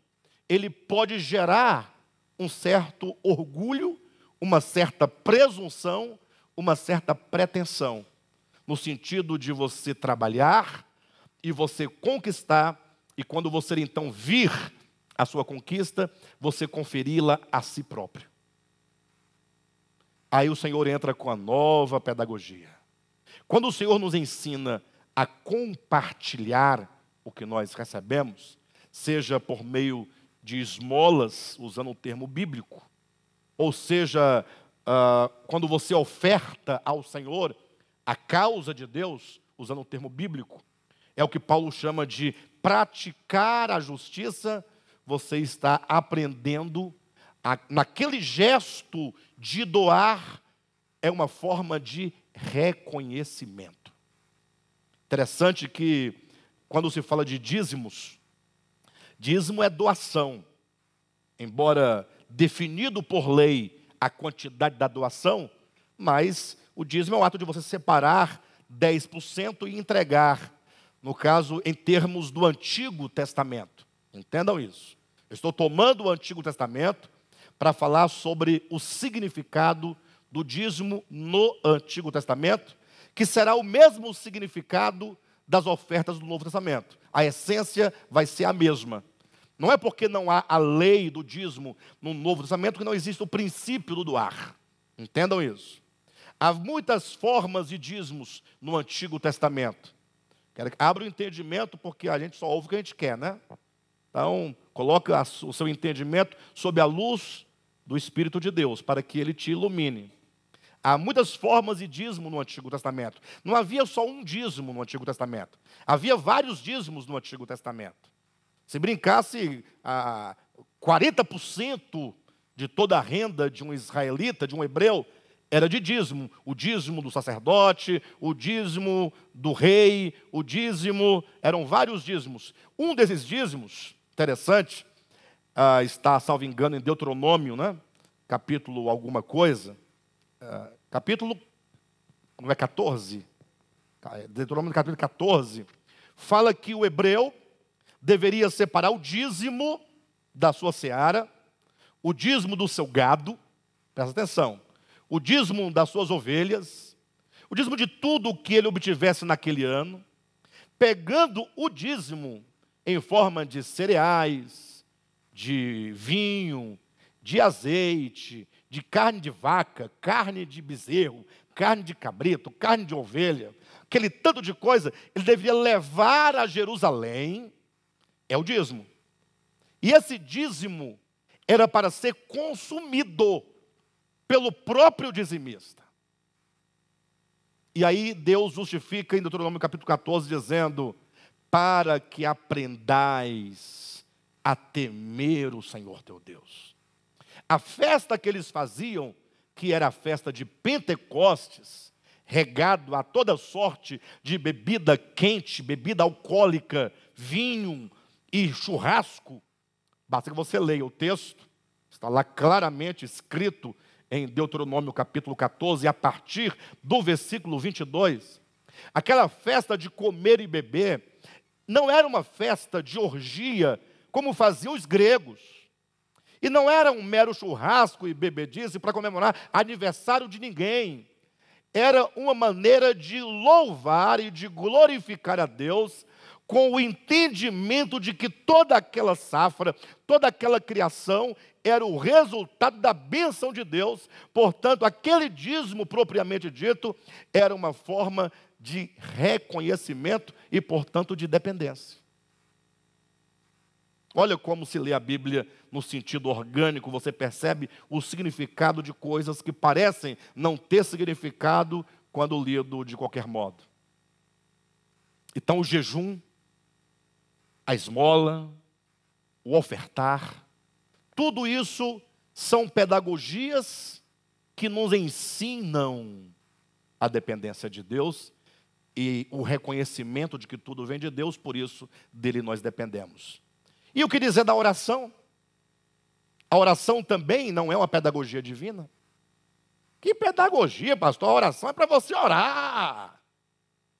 ele pode gerar um certo orgulho, uma certa presunção, uma certa pretensão, no sentido de você trabalhar e você conquistar, e quando você então vir a sua conquista, você conferi-la a si próprio. Aí o Senhor entra com a nova pedagogia. Quando o Senhor nos ensina a compartilhar o que nós recebemos, seja por meio de esmolas, usando o termo bíblico, ou seja, quando você oferta ao Senhor a causa de Deus, usando o termo bíblico, é o que Paulo chama de praticar a justiça. Você está aprendendo, naquele gesto de doar, é uma forma de reconhecimento. Interessante que, quando se fala de dízimos, dízimo é doação. Embora definido por lei a quantidade da doação, mas o dízimo é o ato de você separar 10% e entregar, no caso, em termos do Antigo Testamento. Entendam isso. Eu estou tomando o Antigo Testamento para falar sobre o significado do dízimo no Antigo Testamento, que será o mesmo significado das ofertas do Novo Testamento. A essência vai ser a mesma. Não é porque não há a lei do dízimo no Novo Testamento que não existe o princípio do doar. Entendam isso. Há muitas formas de dízimos no Antigo Testamento. Abra o entendimento, porque a gente só ouve o que a gente quer, né? Então, coloca o seu entendimento sob a luz do Espírito de Deus, para que Ele te ilumine. Há muitas formas de dízimo no Antigo Testamento. Não havia só um dízimo no Antigo Testamento. Havia vários dízimos no Antigo Testamento. Se brincasse, 40% de toda a renda de um israelita, de um hebreu, era de dízimo. O dízimo do sacerdote, o dízimo do rei, o dízimo, eram vários dízimos. Um desses dízimos, interessante, está, salvo engano, em Deuteronômio, né? Capítulo alguma coisa. Capítulo, não é 14? Deuteronômio capítulo 14, fala que o hebreu deveria separar o dízimo da sua seara, o dízimo do seu gado, presta atenção, o dízimo das suas ovelhas, o dízimo de tudo o que ele obtivesse naquele ano, pegando o dízimo em forma de cereais, de vinho, de azeite, de carne de vaca, carne de bezerro, carne de cabrito, carne de ovelha, aquele tanto de coisa, ele deveria levar a Jerusalém, é o dízimo. E esse dízimo era para ser consumido pelo próprio dizimista. E aí Deus justifica em Deuteronômio capítulo 14, dizendo: para que aprendais a temer o Senhor teu Deus. A festa que eles faziam, que era a festa de Pentecostes, regado a toda sorte de bebida quente, bebida alcoólica, vinho e churrasco. Basta que você leia o texto, está lá claramente escrito em Deuteronômio capítulo 14, a partir do versículo 22. Aquela festa de comer e beber não era uma festa de orgia, como faziam os gregos. E não era um mero churrasco e bebedice para comemorar aniversário de ninguém. Era uma maneira de louvar e de glorificar a Deus, com o entendimento de que toda aquela safra, toda aquela criação era o resultado da bênção de Deus. Portanto, aquele dízimo propriamente dito era uma forma de reconhecimento e, portanto, de dependência. Olha como se lê a Bíblia no sentido orgânico, você percebe o significado de coisas que parecem não ter significado quando lido de qualquer modo. Então o jejum, a esmola, o ofertar, tudo isso são pedagogias que nos ensinam a dependência de Deus e o reconhecimento de que tudo vem de Deus, por isso dele nós dependemos. E o que dizer da oração? A oração também não é uma pedagogia divina? Que pedagogia, pastor? A oração é para você orar.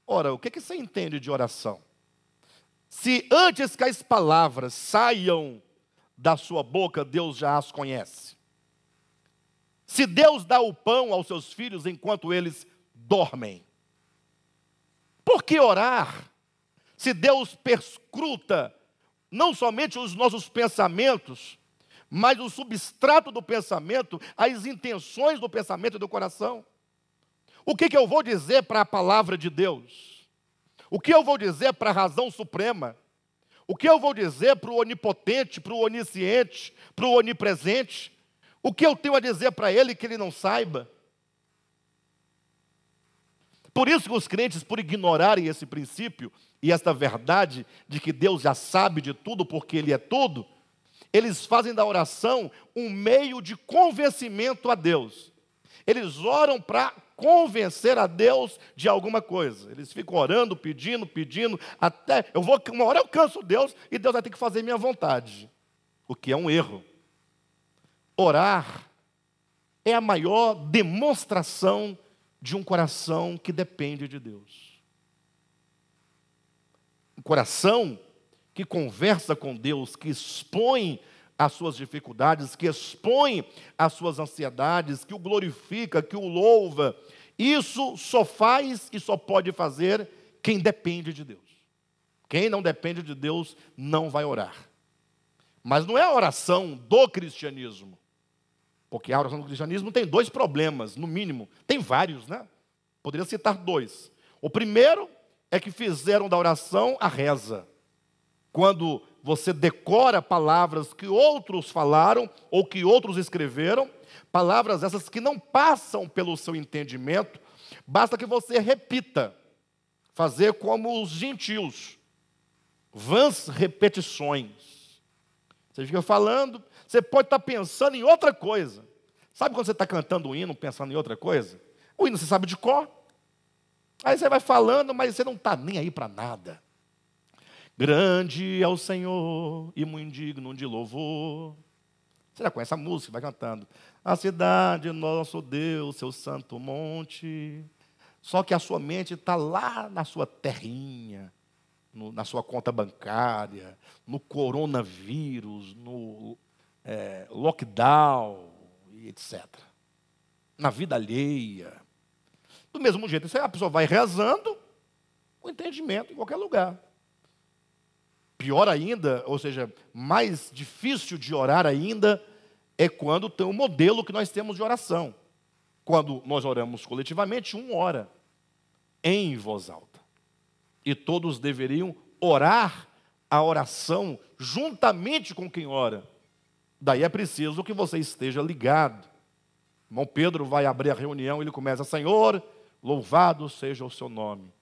Ora, o que você entende de oração? Se antes que as palavras saiam da sua boca, Deus já as conhece. Se Deus dá o pão aos seus filhos enquanto eles dormem, por que orar? Se Deus perscruta não somente os nossos pensamentos, mas o substrato do pensamento, as intenções do pensamento e do coração. O que eu vou dizer para a palavra de Deus? O que eu vou dizer para a razão suprema? O que eu vou dizer para o onipotente, para o onisciente, para o onipresente? O que eu tenho a dizer para ele que ele não saiba? Por isso que os crentes, por ignorarem esse princípio e esta verdade de que Deus já sabe de tudo porque Ele é tudo, eles fazem da oração um meio de convencimento a Deus. Eles oram para convencer a Deus de alguma coisa. Eles ficam orando, pedindo, até uma hora eu canso Deus e Deus vai ter que fazer minha vontade. O que é um erro. Orar é a maior demonstração de um coração que depende de Deus. Um coração que conversa com Deus, que expõe as suas dificuldades, que expõe as suas ansiedades, que o glorifica, que o louva. Isso só faz e só pode fazer quem depende de Deus. Quem não depende de Deus não vai orar. Mas não é a oração do cristianismo. Porque a oração do cristianismo tem dois problemas, no mínimo. Tem vários, né? Poderia citar dois. O primeiro é que fizeram da oração a reza. Quando você decora palavras que outros falaram ou que outros escreveram, palavras essas que não passam pelo seu entendimento, basta que você repita. Fazer como os gentios. Vãs repetições. Você fica falando, você pode estar pensando em outra coisa. Sabe quando você está cantando um hino, pensando em outra coisa? O hino você sabe de cor. Aí você vai falando, mas você não está nem aí para nada. Grande é o Senhor e muito digno de louvor. Você já conhece a música, vai cantando. A cidade, nosso Deus, seu santo monte. Só que a sua mente está lá na sua terrinha, na sua conta bancária, no coronavírus, no lockdown, e etc. Na vida alheia. Do mesmo jeito, a pessoa vai rezando com entendimento em qualquer lugar. Pior ainda, ou seja, mais difícil de orar ainda, é quando tem um modelo que nós temos de oração. Quando nós oramos coletivamente, um ora em voz alta. E todos deveriam orar a oração juntamente com quem ora. Daí é preciso que você esteja ligado. Irmão Pedro vai abrir a reunião e ele começa: Senhor, louvado seja o seu nome.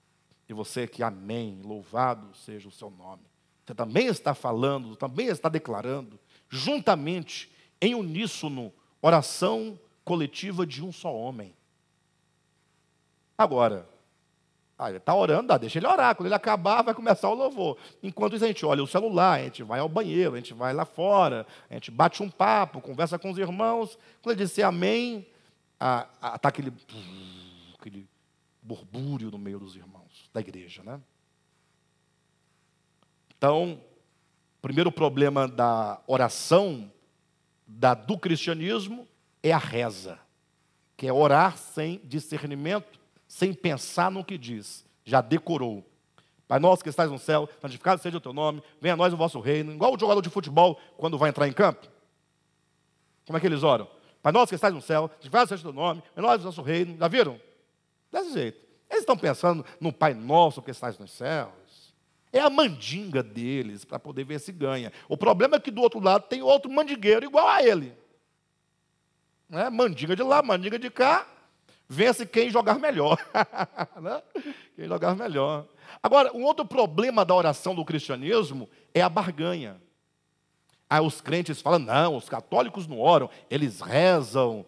E você que amém, louvado seja o seu nome. Você também está falando, também está declarando, juntamente, em uníssono, oração coletiva de um só homem. Agora, ele está orando, deixa ele orar. Quando ele acabar, vai começar o louvor. Enquanto isso, a gente olha o celular, a gente vai ao banheiro, a gente vai lá fora, a gente bate um papo, conversa com os irmãos. Quando ele disser amém, está aquele burbúrio no meio dos irmãos da igreja, né? Então, o primeiro problema da oração do cristianismo é a reza, que é orar sem discernimento, sem pensar no que diz. Já decorou. Pai nosso que estás no céu, santificado seja o teu nome, venha a nós o vosso reino. Igual o jogador de futebol, quando vai entrar em campo. Como é que eles oram? Pai nosso que estás no céu, santificado seja o teu nome, venha a nós o vosso reino. Já viram? Desse jeito. Eles estão pensando no Pai nosso que estás nos céus. É a mandinga deles, para poder ver se ganha. O problema é que do outro lado tem outro mandingueiro igual a ele. Né? Mandinga de lá, mandinga de cá, vence quem jogar melhor. Né? Quem jogar melhor. Agora, um outro problema da oração do cristianismo é a barganha. Aí os crentes falam, não, os católicos não oram, eles rezam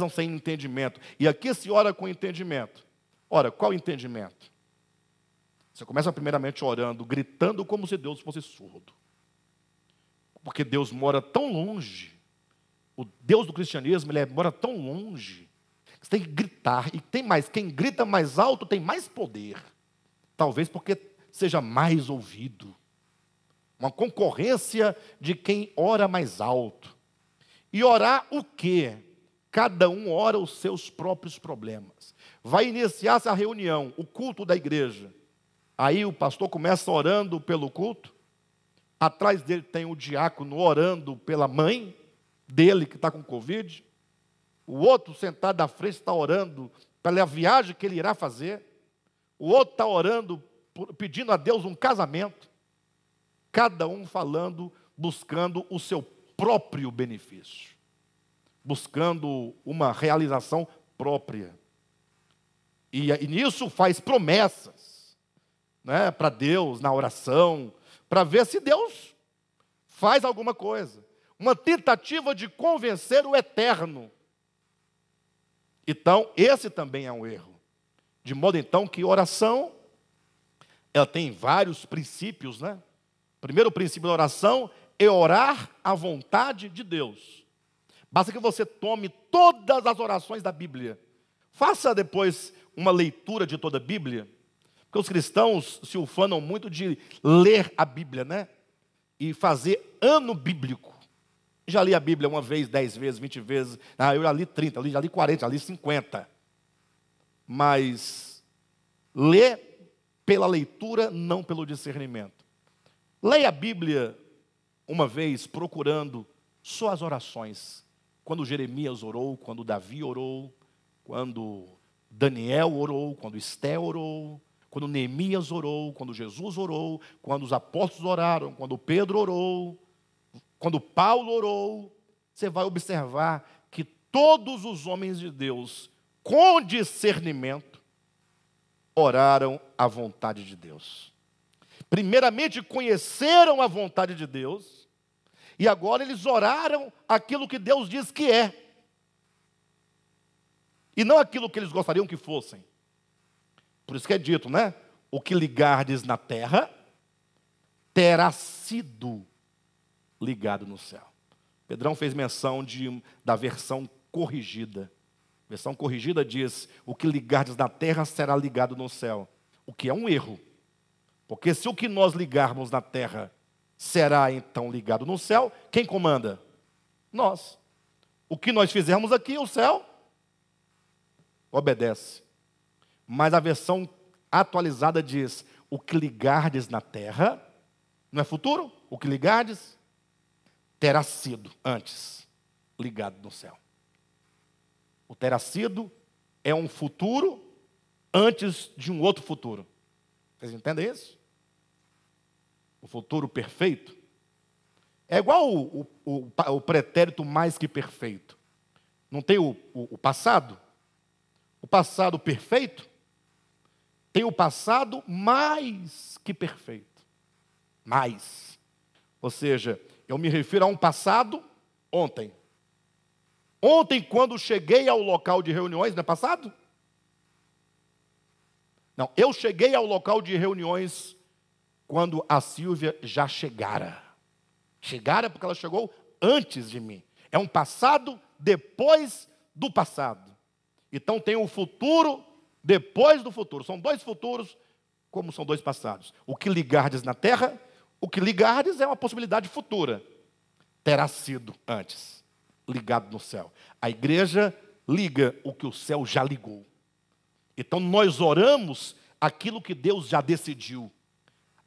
sem entendimento. E aqui se ora com entendimento. Ora, qual entendimento? Você começa primeiramente orando, gritando como se Deus fosse surdo. Porque Deus mora tão longe. O Deus do cristianismo, ele mora tão longe. Que você tem que gritar. E tem mais, quem grita mais alto tem mais poder. Talvez porque seja mais ouvido. Uma concorrência de quem ora mais alto. E orar o quê? Cada um ora os seus próprios problemas. Vai iniciar-se a reunião, o culto da igreja. Aí o pastor começa orando pelo culto. Atrás dele tem o diácono orando pela mãe dele que está com Covid. O outro sentado à frente está orando pela viagem que ele irá fazer. O outro está orando, pedindo a Deus um casamento. Cada um falando, buscando o seu próprio benefício. Buscando uma realização própria. E nisso faz promessas, né, para Deus, na oração, para ver se Deus faz alguma coisa. Uma tentativa de convencer o eterno. Então, esse também é um erro. De modo, então, que oração, ela tem vários princípios, né? O primeiro princípio da oração é orar à vontade de Deus. Basta que você tome todas as orações da Bíblia. Faça depois uma leitura de toda a Bíblia. Porque os cristãos se ufanam muito de ler a Bíblia, né? E fazer ano bíblico. Já li a Bíblia uma vez, 10 vezes, 20 vezes. Eu já li 30, já li 40, já li 50. Mas lê pela leitura, não pelo discernimento. Leia a Bíblia uma vez procurando só as orações. Quando Jeremias orou, quando Davi orou, quando Daniel orou, quando Esté orou, quando Neemias orou, quando Jesus orou, quando os apóstolos oraram, quando Pedro orou, quando Paulo orou, você vai observar que todos os homens de Deus, com discernimento, oraram à vontade de Deus. Primeiramente conheceram a vontade de Deus, e agora eles oraram aquilo que Deus diz que é. E não aquilo que eles gostariam que fossem. Por isso que é dito, né? O que ligardes na terra, terá sido ligado no céu. Pedrão fez menção da versão corrigida. A versão corrigida diz, o que ligardes na terra será ligado no céu. O que é um erro. Porque se o que nós ligarmos na terra será então ligado no céu, quem comanda? Nós. O que nós fizermos aqui, o céu obedece. Mas a versão atualizada diz, o que ligardes na terra, não é futuro? O que ligardes, terá sido antes ligado no céu. O terá sido é um futuro antes de um outro futuro. Vocês entendem isso? O futuro perfeito é igual o pretérito mais que perfeito. Não tem o passado? O passado perfeito tem o passado mais que perfeito. Mais. Ou seja, eu me refiro a um passado ontem. Ontem, quando cheguei ao local de reuniões, não é passado? Não, eu cheguei ao local de reuniões quando a Silvia já chegara. Chegara porque ela chegou antes de mim. É um passado depois do passado. Então tem um futuro depois do futuro. São dois futuros, como são dois passados. O que ligardes na terra, o que ligardes é uma possibilidade futura. Terá sido antes, ligado no céu. A igreja liga o que o céu já ligou. Então nós oramos aquilo que Deus já decidiu.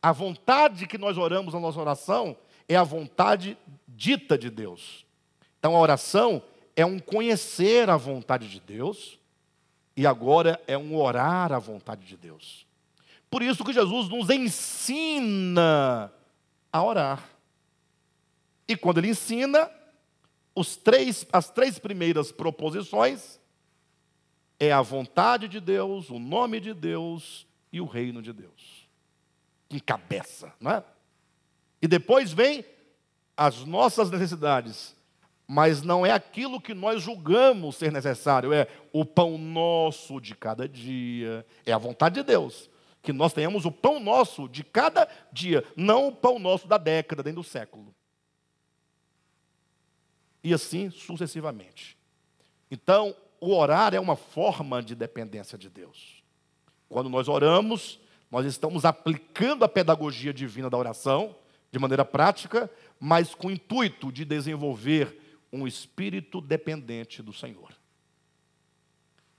A vontade que nós oramos na nossa oração é a vontade dita de Deus. Então a oração é um conhecer a vontade de Deus e agora é um orar a vontade de Deus. Por isso que Jesus nos ensina a orar. E quando ele ensina, as três primeiras proposições é a vontade de Deus, o nome de Deus e o reino de Deus. Encabeça, não é? E depois vem as nossas necessidades, mas não é aquilo que nós julgamos ser necessário, é o pão nosso de cada dia, é a vontade de Deus, que nós tenhamos o pão nosso de cada dia, não o pão nosso da década, nem do século. E assim sucessivamente. Então, o orar é uma forma de dependência de Deus. Quando nós oramos, nós estamos aplicando a pedagogia divina da oração, de maneira prática, mas com o intuito de desenvolver um espírito dependente do Senhor.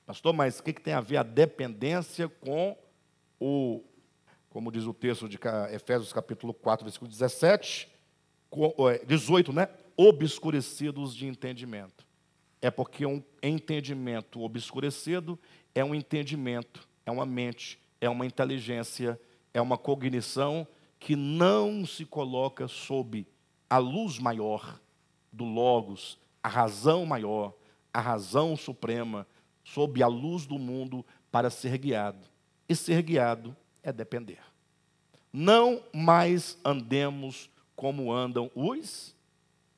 Pastor, mas o que tem a ver a dependência com como diz o texto de Efésios capítulo 4, versículo 18, né? Obscurecidos de entendimento. É porque um entendimento obscurecido é um entendimento, é uma mente, é uma inteligência, é uma cognição que não se coloca sob a luz maior do Logos, a razão maior, a razão suprema, sob a luz do mundo para ser guiado. E ser guiado é depender. Não mais andemos como andam os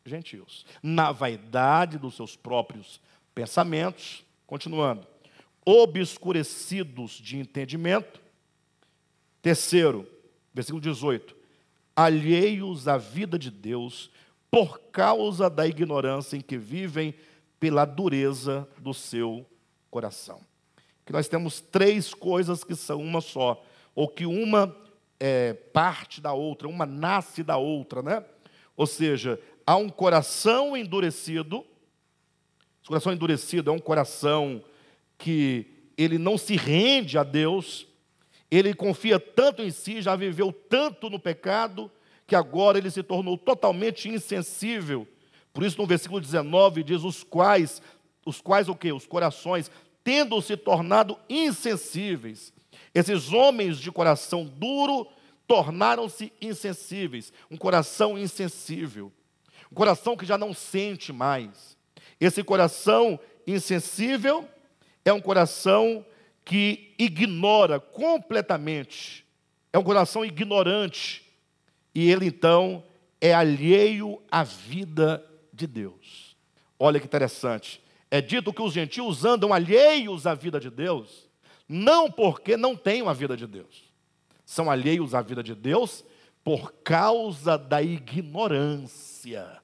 gentios, na vaidade dos seus próprios pensamentos, continuando, obscurecidos de entendimento. Terceiro, versículo 18, alheios à vida de Deus, por causa da ignorância em que vivem, pela dureza do seu coração. Que nós temos três coisas que são uma só, ou que uma é parte da outra, uma nasce da outra, né? Ou seja, há um coração endurecido. Esse coração endurecido é um coração que ele não se rende a Deus, ele confia tanto em si, já viveu tanto no pecado, que agora ele se tornou totalmente insensível. Por isso, no versículo 19, diz, os quais o quê? Os corações, tendo se tornado insensíveis. Esses homens de coração duro tornaram-se insensíveis. Um coração insensível. Um coração que já não sente mais. Esse coração insensível é um coração que ignora completamente. É um coração ignorante. E ele, então, é alheio à vida de Deus. Olha que interessante. É dito que os gentios andam alheios à vida de Deus, não porque não tenham a vida de Deus. São alheios à vida de Deus por causa da ignorância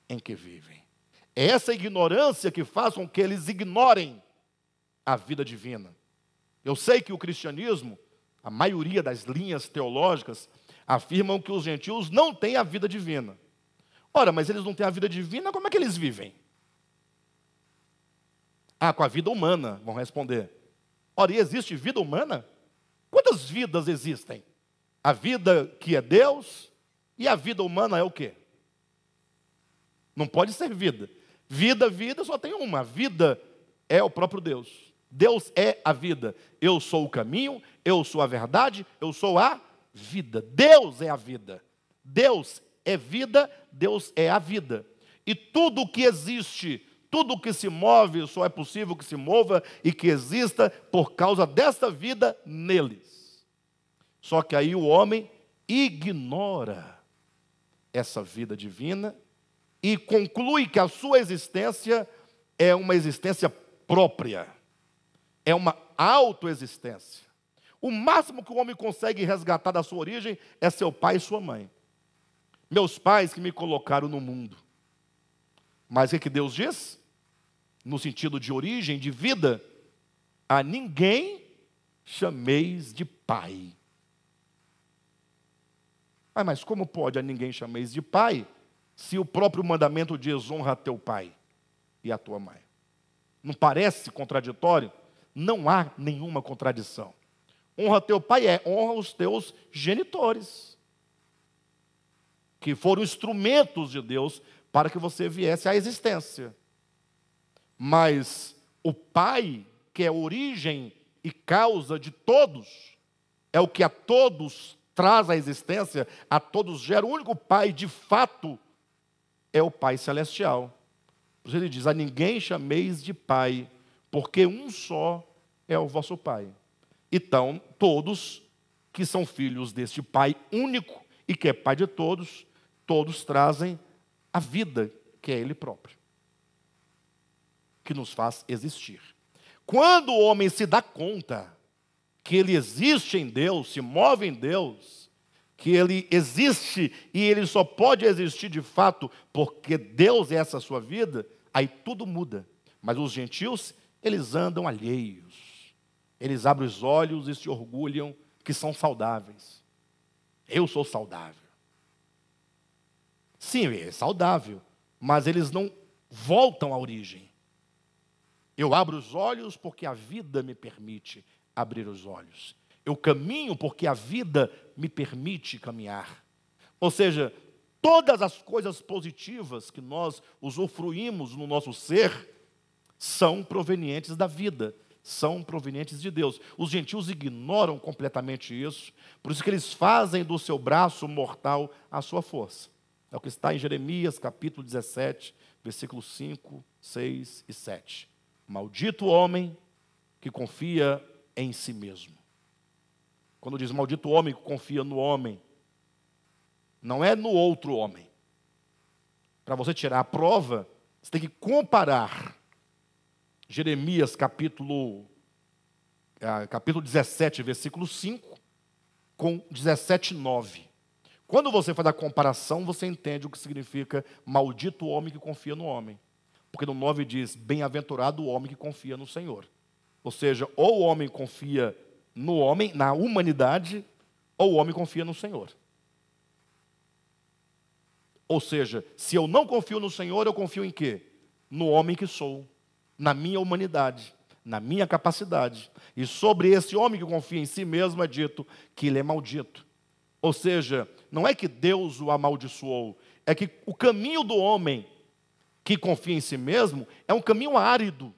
em que vivem. É essa ignorância que faz com que eles ignorem a vida divina. Eu sei que o cristianismo, a maioria das linhas teológicas, afirmam que os gentios não têm a vida divina. Ora, mas eles não têm a vida divina, como é que eles vivem? Ah, com a vida humana, vão responder. Ora, e existe vida humana? Quantas vidas existem? A vida que é Deus e a vida humana é o quê? Não pode ser vida. Vida só tem uma. A vida é o próprio Deus. Deus é a vida. Eu sou o caminho, eu sou a verdade, eu sou a vida. Deus é a vida. Deus é vida, Deus é a vida. E tudo o que existe, tudo o que se move, só é possível que se mova e que exista por causa desta vida neles. Só que aí o homem ignora essa vida divina e conclui que a sua existência é uma existência própria, é uma autoexistência. O máximo que o homem consegue resgatar da sua origem é seu pai e sua mãe. Meus pais que me colocaram no mundo. Mas o que Deus diz? No sentido de origem, de vida, a ninguém chameis de pai. Mas como pode a ninguém chameis de pai, se o próprio mandamento diz honra teu pai e a tua mãe? Não parece contraditório? Não há nenhuma contradição. Honra teu pai honra os teus genitores, que foram instrumentos de Deus para que você viesse à existência. Mas o pai, que é origem e causa de todos, é o que a todos traz à existência, a todos gera. O único Pai, de fato, é o Pai celestial. Por isso ele diz: a ninguém chameis de Pai, porque um só é o vosso Pai. Então, todos que são filhos deste Pai único e que é Pai de todos, todos trazem a vida que é Ele próprio, que nos faz existir. Quando o homem se dá conta que ele existe em Deus, se move em Deus, que ele existe e ele só pode existir de fato porque Deus é essa sua vida, aí tudo muda. Mas os gentios, eles andam alheios. Eles abrem os olhos e se orgulham que são saudáveis. Eu sou saudável. Sim, é saudável, mas eles não voltam à origem. Eu abro os olhos porque a vida me permite abrir os olhos. Eu caminho porque a vida me permite caminhar. Ou seja, todas as coisas positivas que nós usufruímos no nosso ser são provenientes da vida, são provenientes de Deus. Os gentios ignoram completamente isso, por isso que eles fazem do seu braço mortal a sua força. É o que está em Jeremias, capítulo 17, versículos 5, 6 e 7. Maldito o homem que confia em si mesmo. Quando diz maldito o homem que confia no homem, não é no outro homem. Para você tirar a prova, você tem que comparar Jeremias capítulo 17, versículo 5, com 17, 9. Quando você faz a comparação, você entende o que significa maldito o homem que confia no homem. Porque no 9 diz, bem-aventurado o homem que confia no Senhor. Ou seja, ou o homem confia no homem, na humanidade, ou o homem confia no Senhor. Ou seja, se eu não confio no Senhor, eu confio em quê? No homem que sou, na minha humanidade, na minha capacidade. E sobre esse homem que confia em si mesmo é dito que ele é maldito. Ou seja, não é que Deus o amaldiçoou, é que o caminho do homem que confia em si mesmo é um caminho árido,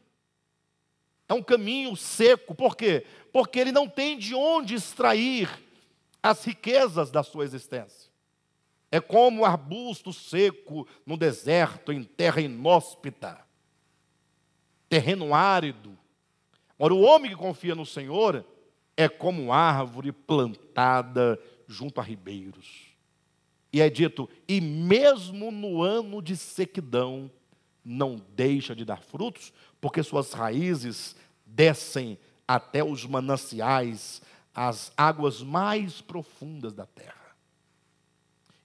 é um caminho seco. Por quê? Porque ele não tem de onde extrair as riquezas da sua existência. É como um arbusto seco no deserto, em terra inóspita, terreno árido. Ora, o homem que confia no Senhor é como uma árvore plantada junto a ribeiros. E é dito, e mesmo no ano de sequidão, não deixa de dar frutos, porque suas raízes descem até os mananciais, as águas mais profundas da terra.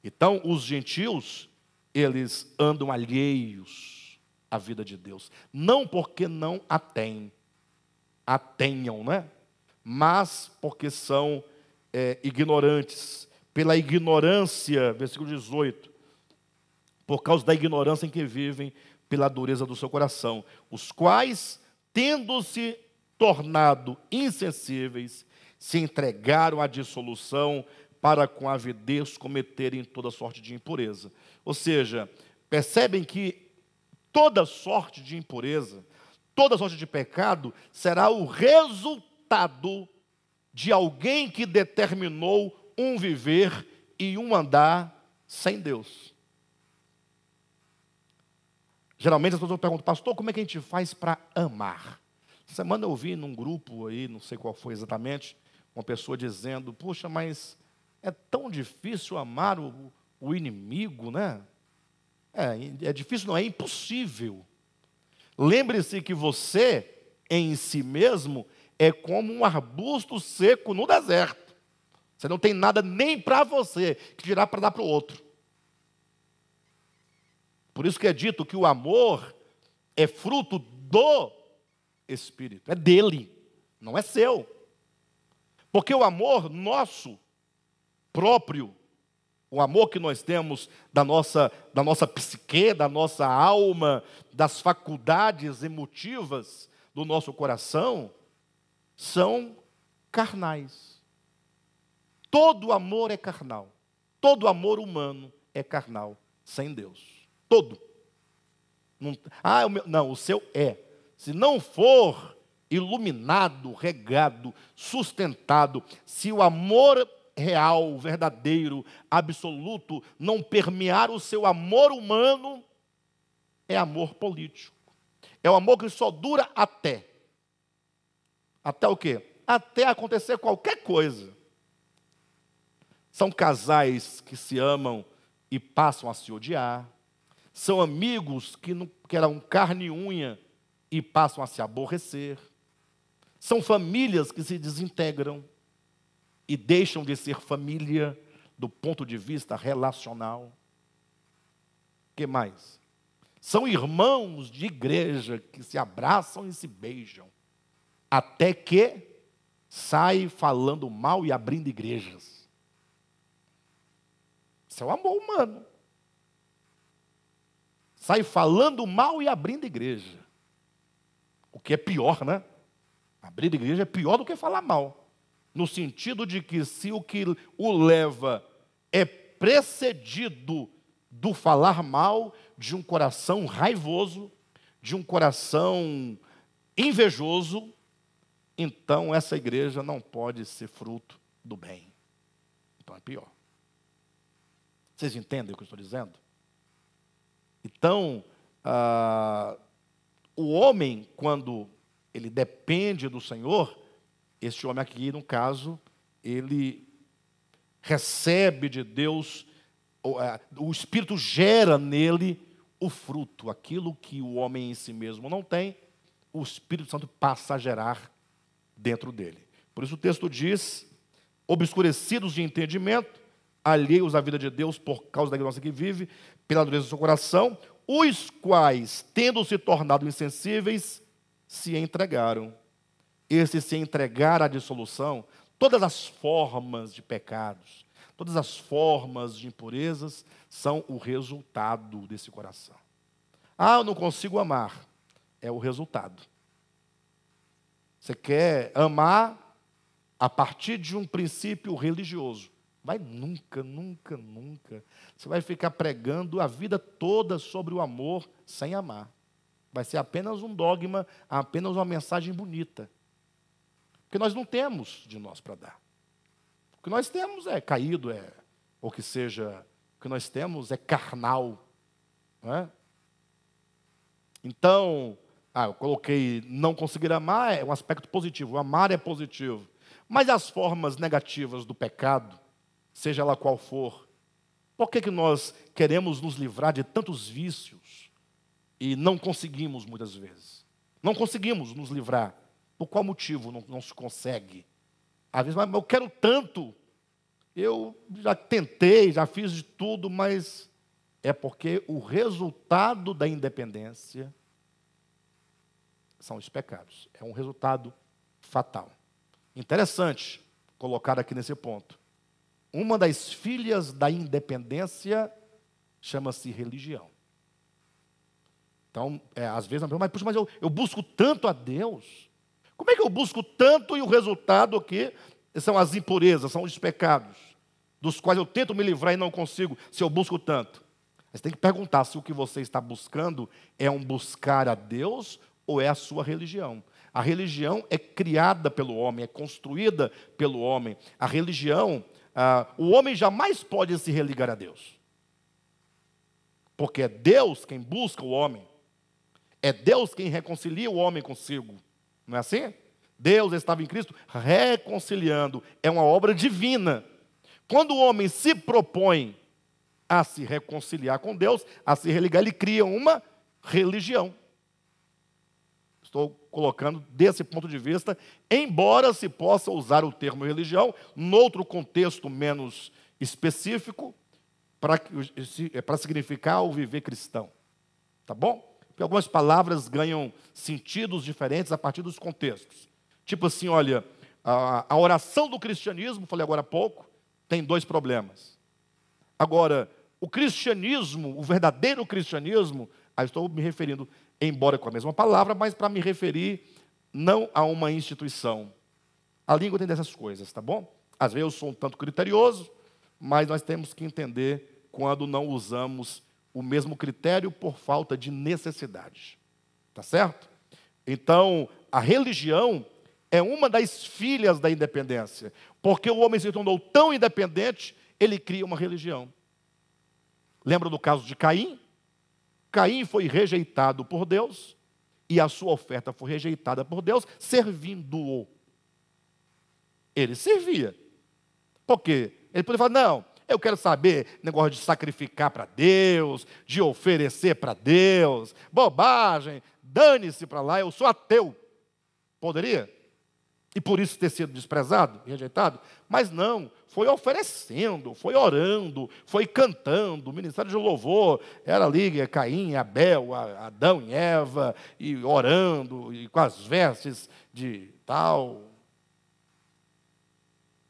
Então, os gentios, eles andam alheios à vida de Deus. Não porque não a tenham, né? Mas porque são ignorantes. Pela ignorância, versículo 18, por causa da ignorância em que vivem, pela dureza do seu coração, os quais, tendo-se tornado insensíveis, se entregaram à dissolução, para com avidez cometerem toda sorte de impureza. Ou seja, percebem que toda sorte de impureza, toda sorte de pecado, será o resultado de alguém que determinou um viver e um andar sem Deus. Geralmente as pessoas perguntam, pastor, como é que a gente faz para amar? Essa semana eu ouvi num grupo aí, não sei qual foi exatamente, uma pessoa dizendo, puxa, mas é tão difícil amar o inimigo, né? É difícil, não, é impossível. Lembre-se que você, em si mesmo, é como um arbusto seco no deserto. Você não tem nada nem para você, que dirá para dar para o outro. Por isso que é dito que o amor é fruto do Espírito, é dele, não é seu. Porque o amor nosso, próprio, o amor que nós temos da nossa psique, da nossa alma, das faculdades emotivas do nosso coração, são carnais. Todo amor é carnal. Todo amor humano é carnal, sem Deus. Todo. Não, o seu é. Se não for iluminado, regado, sustentado, se o amor real, verdadeiro, absoluto, não permear o seu amor humano, é amor político. É o amor que só dura até. Até o quê? Até acontecer qualquer coisa. São casais que se amam e passam a se odiar. São amigos que eram carne e unha e passam a se aborrecer. São famílias que se desintegram e deixam de ser família do ponto de vista relacional. O que mais? São irmãos de igreja que se abraçam e se beijam, até que saem falando mal e abrindo igrejas. Isso é o amor humano. Sai falando mal e abrindo igreja. O que é pior, né? Abrir igreja é pior do que falar mal. No sentido de que se o que o leva é precedido do falar mal, de um coração raivoso, de um coração invejoso, então essa igreja não pode ser fruto do bem. Então é pior. Vocês entendem o que eu estou dizendo? Então, o homem, quando ele depende do Senhor, este homem aqui, no caso, ele recebe de Deus, o Espírito gera nele o fruto, aquilo que o homem em si mesmo não tem, o Espírito Santo passa a gerar dentro dele. Por isso o texto diz, obscurecidos de entendimento, alheios à vida de Deus por causa da ignorância que vive, pela dureza do seu coração, os quais, tendo se tornado insensíveis, se entregaram. Esse se entregar à dissolução, todas as formas de pecados, todas as formas de impurezas, são o resultado desse coração. Ah, eu não consigo amar. É o resultado. Você quer amar a partir de um princípio religioso. Vai nunca. Você vai ficar pregando a vida toda sobre o amor sem amar. Vai ser apenas um dogma, apenas uma mensagem bonita. Porque nós não temos de nós para dar. O que nós temos é caído, ou que seja, o que nós temos é carnal. Não é? Então, eu coloquei não conseguir amar, é um aspecto positivo. Amar é positivo. Mas as formas negativas do pecado, seja ela qual for, por que nós queremos nos livrar de tantos vícios e não conseguimos muitas vezes? Não conseguimos nos livrar. Por qual motivo não se consegue? Às vezes, mas eu quero tanto, eu já tentei, já fiz de tudo, mas é porque o resultado da independência são os pecados. É um resultado fatal. Interessante colocar aqui nesse ponto. Uma das filhas da independência chama-se religião. Então, às vezes, mas eu busco tanto a Deus. Como é que eu busco tanto e o resultado aqui são as impurezas, são os pecados, dos quais eu tento me livrar e não consigo, se eu busco tanto? Você tem que perguntar se o que você está buscando é um buscar a Deus ou é a sua religião. A religião é criada pelo homem, é construída pelo homem. A religião, o homem jamais pode se religar a Deus. Porque é Deus quem busca o homem. É Deus quem reconcilia o homem consigo. Não é assim? Deus estava em Cristo reconciliando. É uma obra divina. Quando o homem se propõe a se reconciliar com Deus, a se religar, ele cria uma religião. Estou colocando desse ponto de vista, embora se possa usar o termo religião, noutro contexto menos específico, para significar o viver cristão. Tá bom? Porque algumas palavras ganham sentidos diferentes a partir dos contextos. Tipo assim, olha, a oração do cristianismo, falei agora há pouco, tem dois problemas. Agora, o cristianismo, o verdadeiro cristianismo, aí estou me referindo, embora com a mesma palavra, mas para me referir não a uma instituição. A língua tem dessas coisas, tá bom? Às vezes eu sou um tanto criterioso, mas nós temos que entender quando não usamos o mesmo critério por falta de necessidade. Tá certo? Então, a religião é uma das filhas da independência, porque o homem se tornou tão independente, ele cria uma religião. Lembra do caso de Caim? Caim foi rejeitado por Deus, e a sua oferta foi rejeitada por Deus, servindo-o. Ele servia. Por quê? Ele podia falar, não, eu quero saber negócio de sacrificar para Deus, de oferecer para Deus, bobagem, dane-se para lá, eu sou ateu. Poderia? E por isso ter sido desprezado, rejeitado? Mas não, foi oferecendo, foi orando, foi cantando, o ministério de louvor era ali, Caim, Abel, Adão e Eva, e orando, e com as vestes de tal.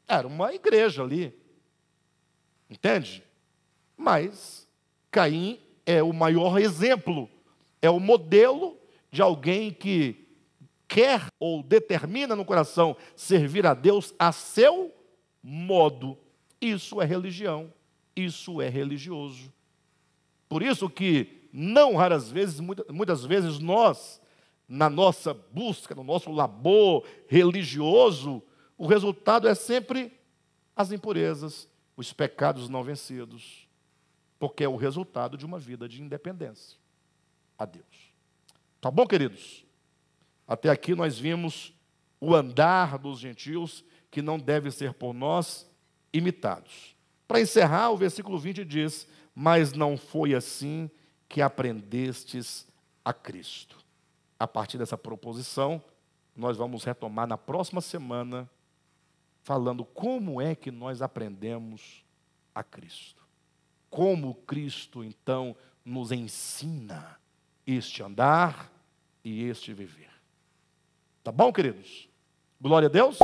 Era uma igreja ali, entende? Mas Caim é o maior exemplo, é o modelo de alguém que quer ou determina no coração servir a Deus a seu modo. Isso é religião, isso é religioso. Por isso que, não raras vezes, muitas vezes nós, na nossa busca, no nosso labor religioso, o resultado é sempre as impurezas, os pecados não vencidos, porque é o resultado de uma vida de independência a Deus. Tá bom, queridos? Até aqui nós vimos o andar dos gentios, que não deve ser por nós imitados. Para encerrar, o versículo 20 diz, mas não foi assim que aprendestes a Cristo. A partir dessa proposição, nós vamos retomar na próxima semana, falando como é que nós aprendemos a Cristo. Como Cristo, então, nos ensina este andar e este viver. Tá bom, queridos? Glória a Deus.